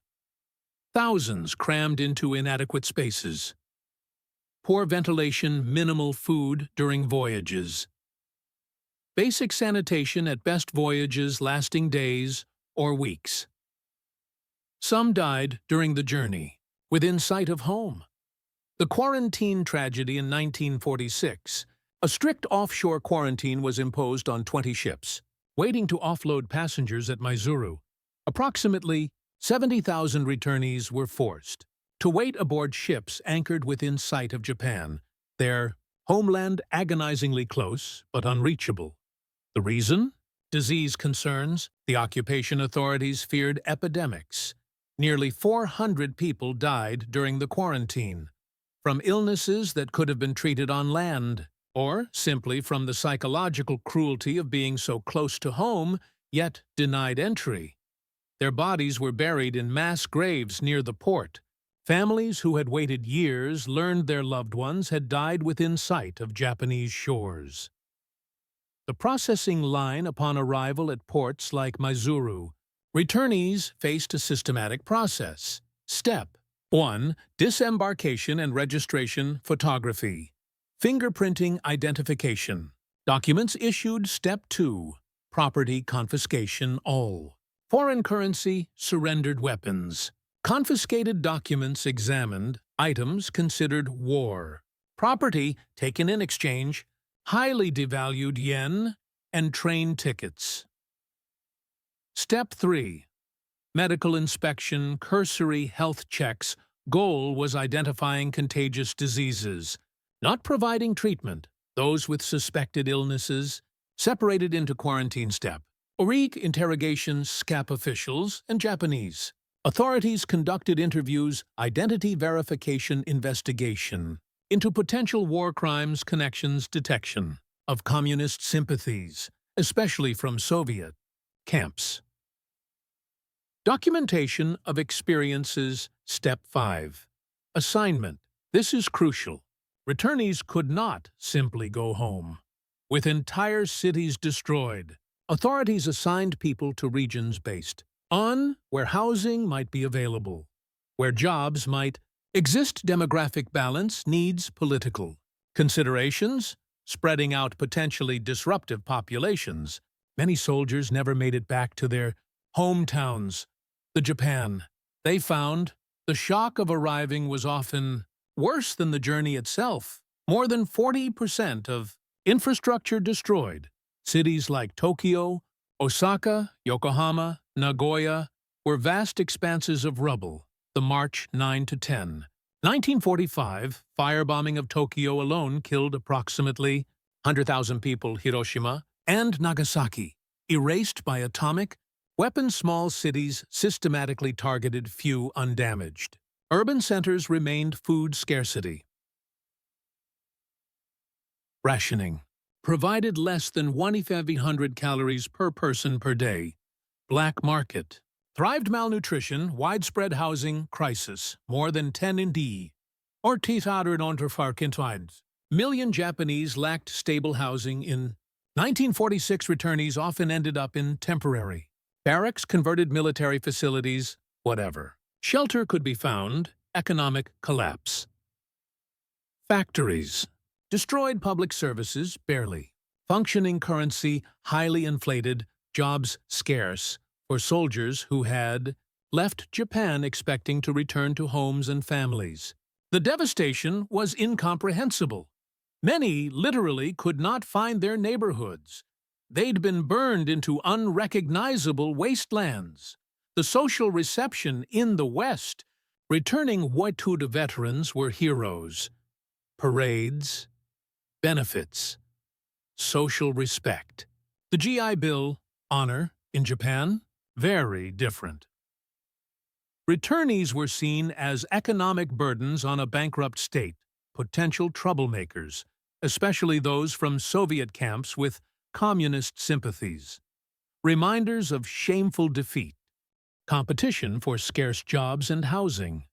[SPEAKER 1] Thousands crammed into inadequate spaces. Poor ventilation, minimal food during voyages. Basic sanitation at best, voyages lasting days or weeks. Some died during the journey, within sight of home. The quarantine tragedy in 1946. A strict offshore quarantine was imposed on 20 ships, waiting to offload passengers at Maizuru. Approximately 70,000 returnees were forced to wait aboard ships anchored within sight of Japan, their homeland agonizingly close but unreachable. The reason? Disease concerns. The occupation authorities feared epidemics. Nearly 400 people died during the quarantine, from illnesses that could have been treated on land, or simply from the psychological cruelty of being so close to home, yet denied entry. Their bodies were buried in mass graves near the port. Families who had waited years learned their loved ones had died within sight of Japanese shores. The processing line upon arrival at ports like Maizuru. Returnees faced a systematic process. Step 1. Disembarkation and registration photography. Fingerprinting identification. Documents issued. Step 2. Property confiscation all. Foreign currency, surrendered weapons. Confiscated documents examined, items considered war. Property taken in exchange, highly devalued yen, and train tickets. Step 3. Medical inspection, cursory health checks. Goal was identifying contagious diseases, not providing treatment. Those with suspected illnesses separated into quarantine step. Orig interrogation, SCAP officials, and Japanese. Authorities conducted interviews, identity verification investigation, into potential war crimes connections detection of communist sympathies, especially from Soviet camps. Documentation of experiences. Step 5. Assignment. This is crucial. Returnees could not simply go home. With entire cities destroyed, authorities assigned people to regions based on where housing might be available, where jobs might exist. Demographic balance, needs, political considerations, spreading out potentially disruptive populations. Many soldiers never made it back to their hometowns. The Japan they found, the shock of arriving was often worse than the journey itself. More than 40% of infrastructure destroyed. Cities like Tokyo, Osaka, Yokohama, Nagoya were vast expanses of rubble. The March 9 to 10. 1945, firebombing of Tokyo alone killed approximately 100,000 people. Hiroshima and Nagasaki, erased by atomic weapons. Small cities systematically targeted, few undamaged. Urban centers remained. Food scarcity. Rationing provided less than 1,500 calories per person per day. Black market thrived. Malnutrition, widespread housing crisis, more than 10 in D. Or 10,000 million Japanese lacked stable housing. In 1946, returnees often ended up in temporary barracks, converted military facilities, whatever shelter could be found. Economic collapse. Factories destroyed. Public services barely functioning. Currency highly inflated. Jobs scarce for soldiers who had left Japan expecting to return to homes and families. The devastation was incomprehensible. Many literally could not find their neighborhoods. They'd been burned into unrecognizable wastelands. The social reception in the West. Returning WW2 veterans were heroes. Parades, benefits, social respect. The GI Bill, honor, in Japan, very different. Returnees were seen as economic burdens on a bankrupt state, potential troublemakers, especially those from Soviet camps with communist sympathies. Reminders of shameful defeat, competition for scarce jobs and housing.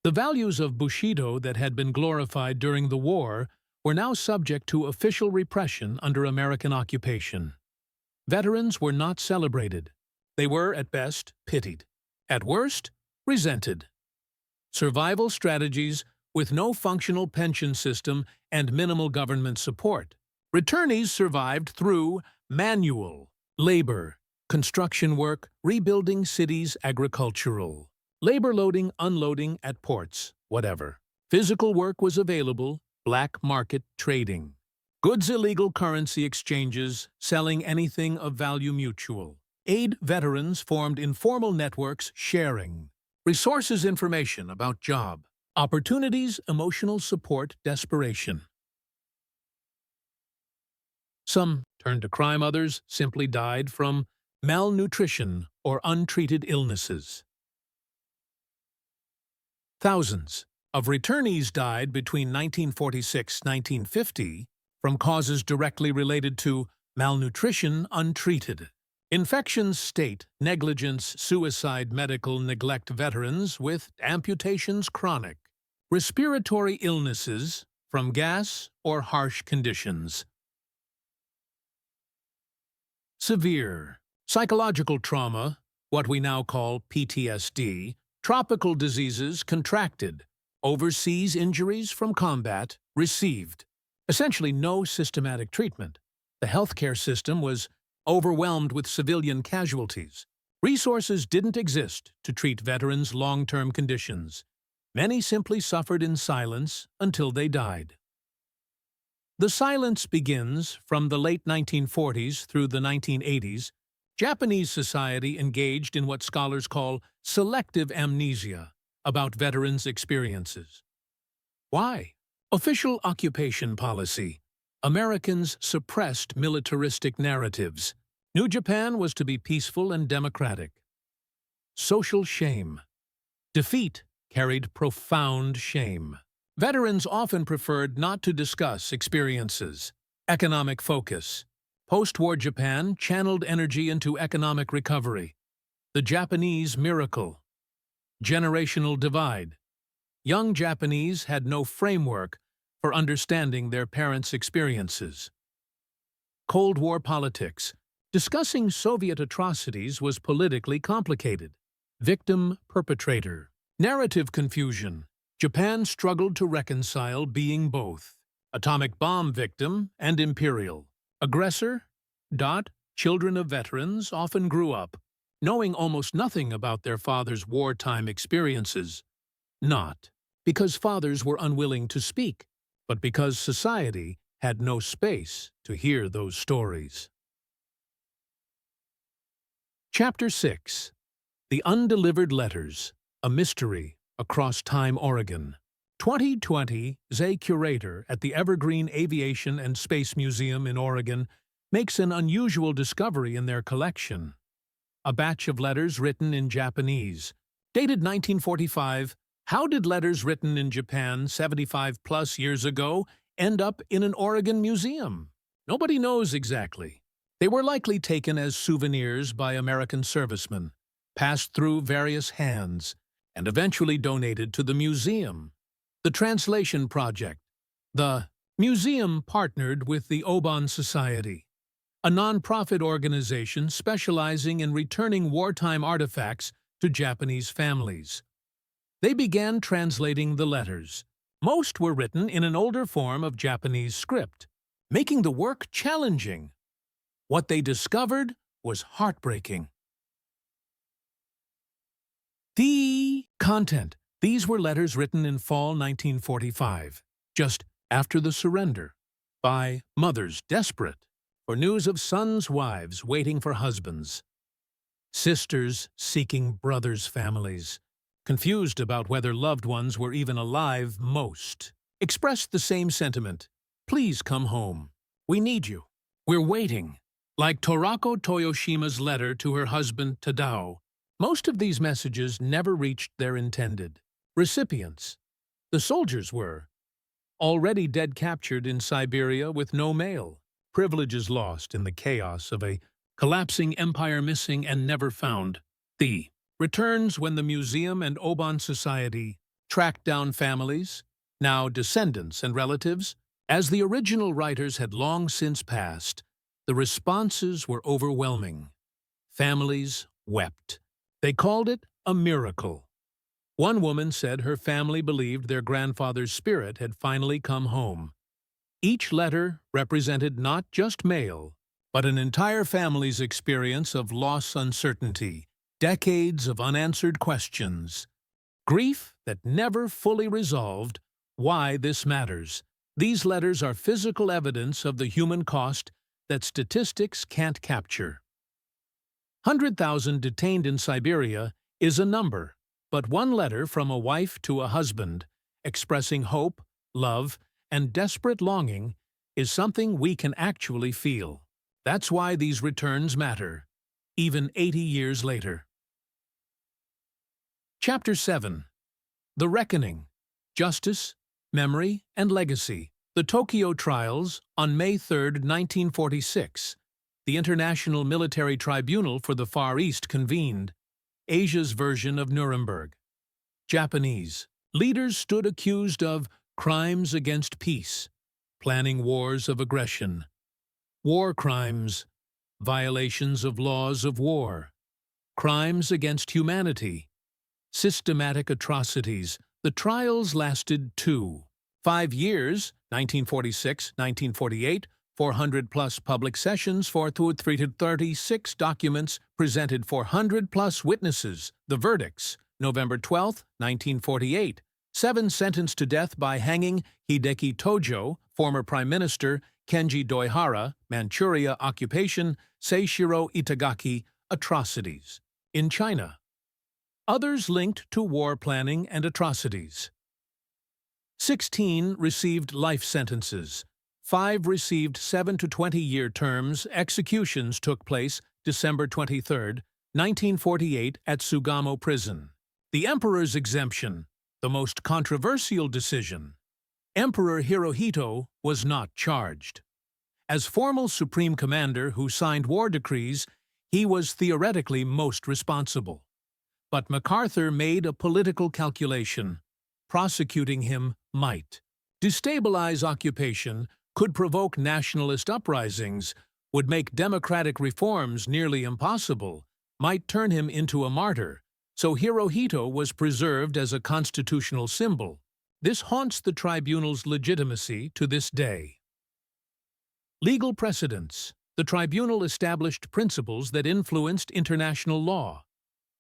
[SPEAKER 1] The values of Bushido that had been glorified during the war were now subject to official repression under American occupation. Veterans were not celebrated. They were, at best, pitied. At worst, resented. Survival strategies with no functional pension system and minimal government support. Returnees survived through manual labor, construction work, rebuilding cities, agricultural labor, loading, unloading at ports, whatever. Physical work was available. Black market trading. Goods, illegal currency exchanges, selling anything of value, mutual. aid veterans formed informal networks sharing resources, information about job, opportunities, emotional support, desperation. Some turned to crime, others simply died from malnutrition or untreated illnesses. Thousands of returnees died between 1946–1950 from causes directly related to malnutrition untreated. Infections, state negligence, suicide, medical neglect, veterans with amputations, chronic respiratory illnesses from gas or harsh conditions. Severe psychological trauma, what we now call PTSD, tropical diseases contracted, overseas injuries from combat received. Essentially no systematic treatment. The healthcare system was overwhelmed with civilian casualties. Resources didn't exist to treat veterans' long-term conditions. Many simply suffered in silence until they died. The silence begins from the late 1940s through the 1980s. Japanese society engaged in what scholars call selective amnesia about veterans' experiences. Why? Official occupation policy. Americans suppressed militaristic narratives. New Japan was to be peaceful and democratic. Social shame. Defeat carried profound shame. Veterans often preferred not to discuss experiences. Economic focus. Post-war Japan channeled energy into economic recovery. The Japanese miracle. Generational divide. Young Japanese had no framework for understanding their parents' experiences. Cold War politics. Discussing Soviet atrocities was politically complicated. Victim-perpetrator. Narrative confusion. Japan struggled to reconcile being both atomic bomb victim and imperial aggressor. Children of veterans often grew up knowing almost nothing about their father's wartime experiences, not because fathers were unwilling to speak, but because society had no space to hear those stories. Chapter 6. The Undelivered Letters, a Mystery Across Time, Oregon. 2020, a curator at the Evergreen Aviation and Space Museum in Oregon makes an unusual discovery in their collection. A batch of letters written in Japanese. Dated 1945, how did letters written in Japan 75-plus years ago end up in an Oregon museum? Nobody knows exactly. They were likely taken as souvenirs by American servicemen, passed through various hands, and eventually donated to the museum. The Translation Project. The museum partnered with the Oban Society, a non-profit organization specializing in returning wartime artifacts to Japanese families. They began translating the letters. Most were written in an older form of Japanese script, making the work challenging. What they discovered was heartbreaking. The content. These were letters written in fall 1945, just after the surrender, by mothers desperate for news of sons' wives waiting for husbands, sisters seeking brothers' families, confused about whether loved ones were even alive. Most expressed the same sentiment. Please come home. We need you. We're waiting. Like Torako Toyoshima's letter to her husband Tadao, most of these messages never reached their intended recipients. The soldiers were already dead, captured in Siberia with no mail, privileges lost in the chaos of a collapsing empire, missing and never found. The returns when the museum and Oban Society tracked down families, now descendants and relatives. As the original writers had long since passed, the responses were overwhelming. Families wept. They called it a miracle. One woman said her family believed their grandfather's spirit had finally come home. Each letter represented not just mail, but an entire family's experience of loss, uncertainty, decades of unanswered questions, grief that never fully resolved. Why this matters. These letters are physical evidence of the human cost that statistics can't capture. 100,000 detained in Siberia is a number, but one letter from a wife to a husband, expressing hope, love, and desperate longing, is something we can actually feel. That's why these returns matter, even 80 years later. Chapter 7. The Reckoning. Justice, Memory, and Legacy. The Tokyo Trials, on May 3, 1946. The International Military Tribunal for the Far East convened, Asia's version of Nuremberg. Japanese. Leaders stood accused of crimes against peace, planning wars of aggression, war crimes, violations of laws of war, crimes against humanity, systematic atrocities. The trials lasted 5 years, 1946-1948, 400-plus public sessions, 436 documents, presented 400-plus witnesses. The verdicts: November 12, 1948, 7 sentenced to death by hanging: Hideki Tojo, former Prime Minister; Kenji Doihara, Manchuria occupation; Seishiro Itagaki, atrocities. In China. Others linked to war planning and atrocities. 16 received life sentences. 5 received 7 to 20-year terms. Executions took place December 23, 1948 at Sugamo Prison. The Emperor's exemption, the most controversial decision. Emperor Hirohito was not charged. As formal supreme commander who signed war decrees, he was theoretically most responsible. But MacArthur made a political calculation. Prosecuting him might destabilize occupation, could provoke nationalist uprisings, would make democratic reforms nearly impossible, might turn him into a martyr. So Hirohito was preserved as a constitutional symbol. This haunts the tribunal's legitimacy to this day. Legal precedents. The tribunal established principles that influenced international law.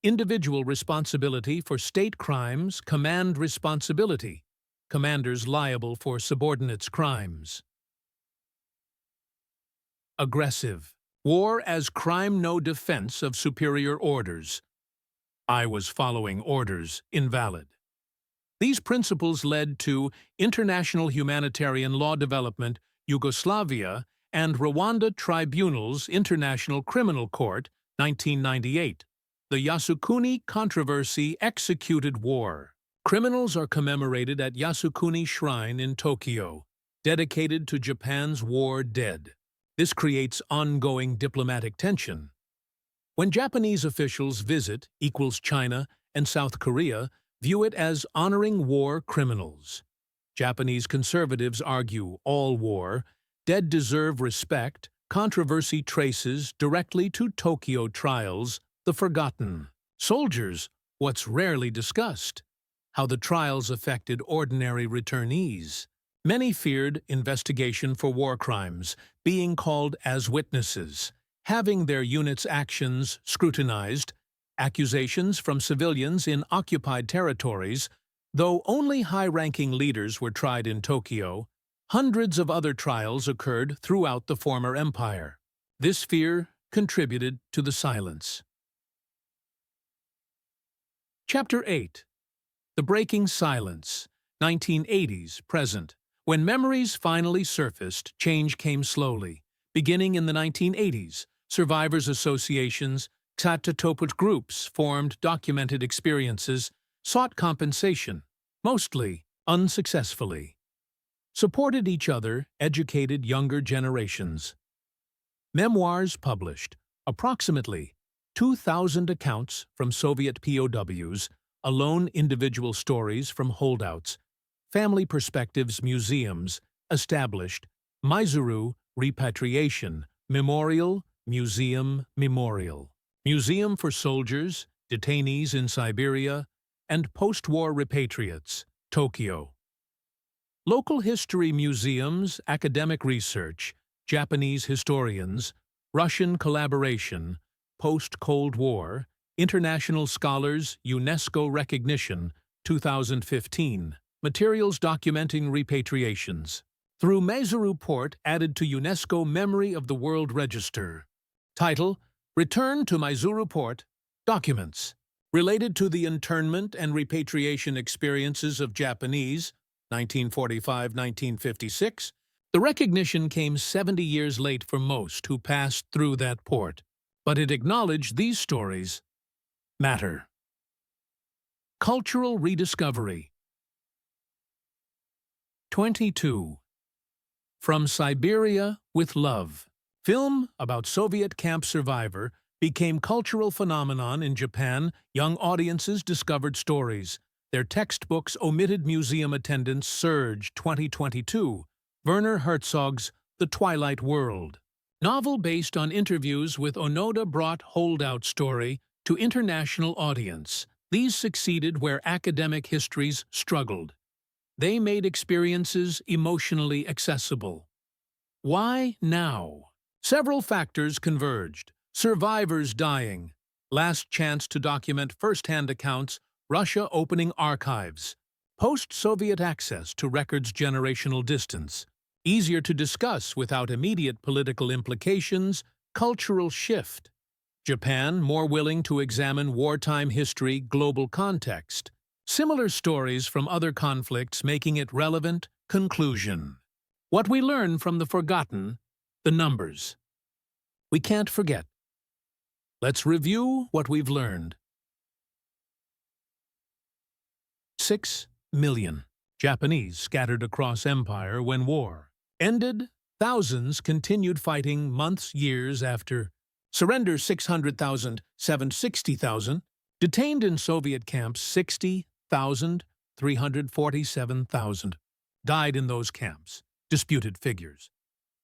[SPEAKER 1] Individual responsibility for state crimes, command responsibility. Commanders liable for subordinates' crimes. Aggressive. War as crime, no defense of superior orders. I was following orders, invalid. These principles led to international humanitarian law development, Yugoslavia, and Rwanda Tribunals, International Criminal Court, 1998. The Yasukuni Controversy, executed war. Criminals are commemorated at Yasukuni Shrine in Tokyo, dedicated to Japan's war dead. This creates ongoing diplomatic tension. When Japanese officials visit China and South Korea, view it as honoring war criminals. Japanese conservatives argue all war, dead deserve respect. Controversy traces directly to Tokyo trials, the forgotten. Soldiers, what's rarely discussed. How the trials affected ordinary returnees. Many feared investigation for war crimes, being called as witnesses, having their units' actions scrutinized, accusations from civilians in occupied territories. Though only high-ranking leaders were tried in Tokyo, hundreds of other trials occurred throughout the former empire. This fear contributed to the silence. Chapter 8. The Breaking Silence, 1980s, present. When memories finally surfaced, change came slowly. Beginning in the 1980s, survivors' associations, Xatatoput groups formed, documented experiences, sought compensation, mostly unsuccessfully. Supported each other, educated younger generations. Memoirs published, approximately 2,000 accounts from Soviet POWs, alone individual stories from holdouts, family perspectives museums, established, Maizuru Repatriation, Memorial, Museum for soldiers, detainees in Siberia, and post-war repatriates, Tokyo. Local history museums, academic research, Japanese historians, Russian collaboration, post-Cold War, international scholars, UNESCO recognition, 2015. Materials documenting repatriations. Through Maizuru Port added to UNESCO Memory of the World Register. Title: Return to Maizuru Port. Documents. Related to the internment and repatriation experiences of Japanese, 1945-1956, the recognition came 70 years late for most who passed through that port, but it acknowledged these stories matter. Cultural rediscovery. 22. From Siberia with Love. Film about Soviet camp survivor became cultural phenomenon in Japan. Young audiences discovered stories. Their textbooks omitted museum attendance surged. 2022. Werner Herzog's The Twilight World. Novel based on interviews with Onoda brought holdout story to international audience. These succeeded where academic histories struggled. They made experiences emotionally accessible. Why now? Several factors converged. Survivors dying. Last chance to document first-hand accounts. Russia opening archives. Post-Soviet access to records generational distance. Easier to discuss without immediate political implications. Cultural shift. Japan more willing to examine wartime history, global context. Similar stories from other conflicts making it relevant. Conclusion. What we learn from the forgotten, the numbers. We can't forget. Let's review what we've learned. 6 million Japanese scattered across empire when war ended. Thousands continued fighting months, years after. Surrender 600,000, 760,000. Detained in Soviet camps 60,000, 347,000. Died in those camps. Disputed figures.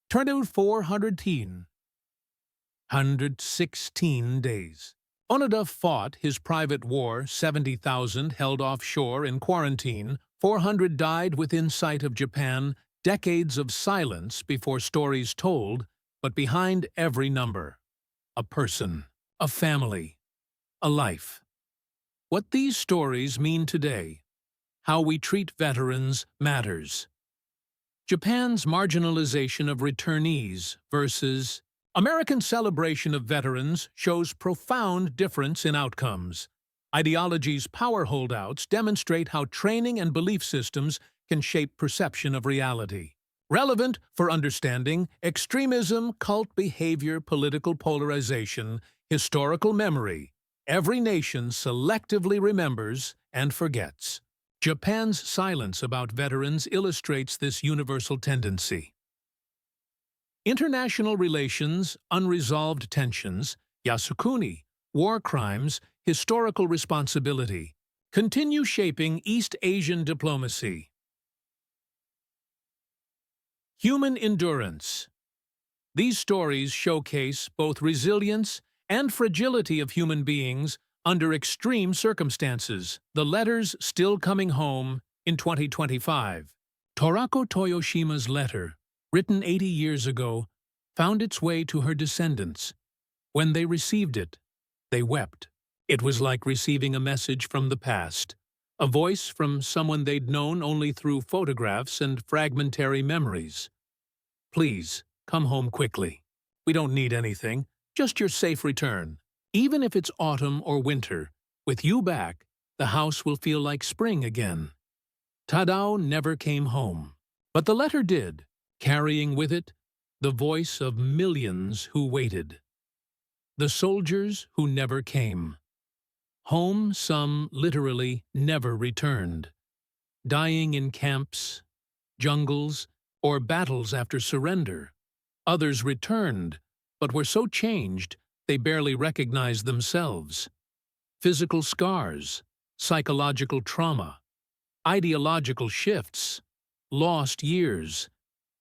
[SPEAKER 1] Turned out 116 days. Onoda fought his private war, 70,000 held offshore in quarantine, 400 died within sight of Japan, decades of silence before stories told, but behind every number. A person, a family, a life. What these stories mean today, how we treat veterans matters. Japan's marginalization of returnees versus American celebration of veterans shows profound difference in outcomes. Ideology's power holdouts demonstrate how training and belief systems can shape perception of reality. Relevant for understanding extremism, cult behavior, political polarization, historical memory. Every nation selectively remembers and forgets. Japan's silence about veterans illustrates this universal tendency. International relations, unresolved tensions, Yasukuni, war crimes, historical responsibility, continue shaping East Asian diplomacy. Human endurance. These stories showcase both resilience and fragility of human beings under extreme circumstances. The letters still coming home in 2025. Torako Toyoshima's letter, written 80 years ago, found its way to her descendants. When they received it, they wept. It was like receiving a message from the past, a voice from someone they'd known only through photographs and fragmentary memories. Please, come home quickly. We don't need anything, just your safe return. Even if it's autumn or winter, with you back, the house will feel like spring again. Tadao never came home, but the letter did, carrying with it the voice of millions who waited. The soldiers who never came. Home some literally never returned, dying in camps, jungles, or battles after surrender. Others returned, but were so changed they barely recognized themselves. Physical scars, psychological trauma, ideological shifts, lost years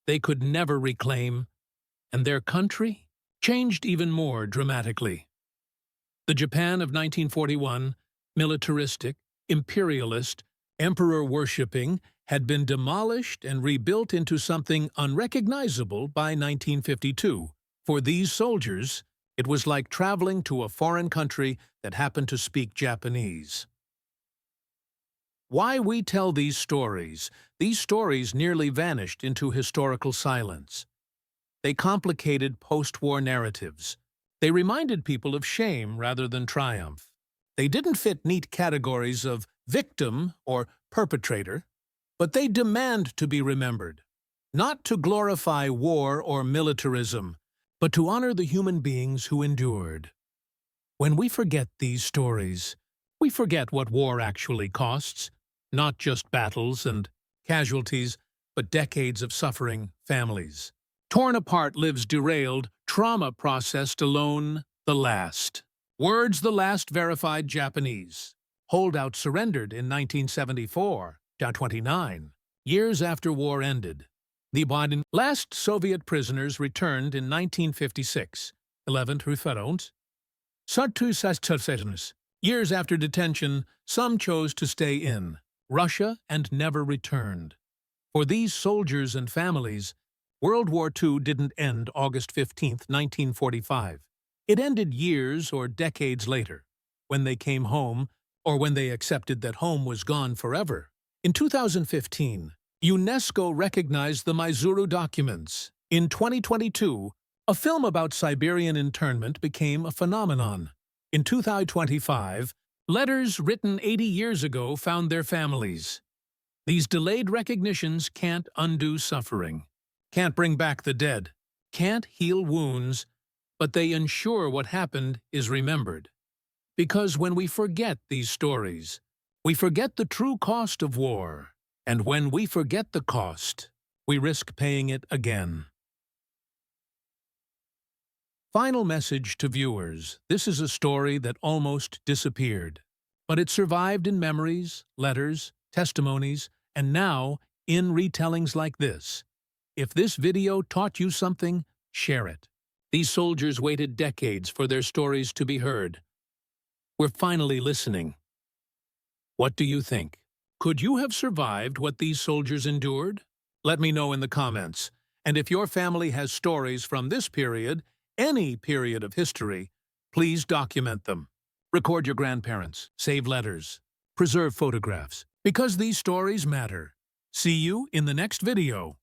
[SPEAKER 1] they could never reclaim, and their country changed even more dramatically. The Japan of 1941, militaristic, imperialist, emperor-worshipping, had been demolished and rebuilt into something unrecognizable by 1952. For these soldiers, it was like traveling to a foreign country that happened to speak Japanese. Why we tell these stories nearly vanished into historical silence. They complicated post-war narratives, They reminded people of shame rather than triumph. They didn't fit neat categories of victim or perpetrator, but they demand to be remembered, not to glorify war or militarism, but to honor the human beings who endured. When we forget these stories, we forget what war actually costs, not just battles and casualties, but decades of suffering families. Torn apart lives derailed, trauma processed alone, the last. Words the last verified Japanese. Holdout surrendered in 1974, down 29, years after war ended. The Biden last Soviet prisoners returned in 1956, 11 Referent. Sartu Sastasatanus. Years after detention, some chose to stay in Russia and never returned. For these soldiers and families, World War II didn't end August 15, 1945. It ended years or decades later, when they came home or when they accepted that home was gone forever. In 2015, UNESCO recognized the Maizuru documents. In 2022, a film about Siberian internment became a phenomenon. In 2025, letters written 80 years ago found their families. These delayed recognitions can't undo suffering, can't bring back the dead, can't heal wounds, but they ensure what happened is remembered. Because when we forget these stories, we forget the true cost of war. And when we forget the cost, we risk paying it again. Final message to viewers. This is a story that almost disappeared, but it survived in memories, letters, testimonies, and now in retellings like this. If this video taught you something, share it. These soldiers waited decades for their stories to be heard. We're finally listening. What do you think? Could you have survived what these soldiers endured? Let me know in the comments. And if your family has stories from this period, any period of history, please document them. Record your grandparents, save letters, preserve photographs, because these stories matter. See you in the next video.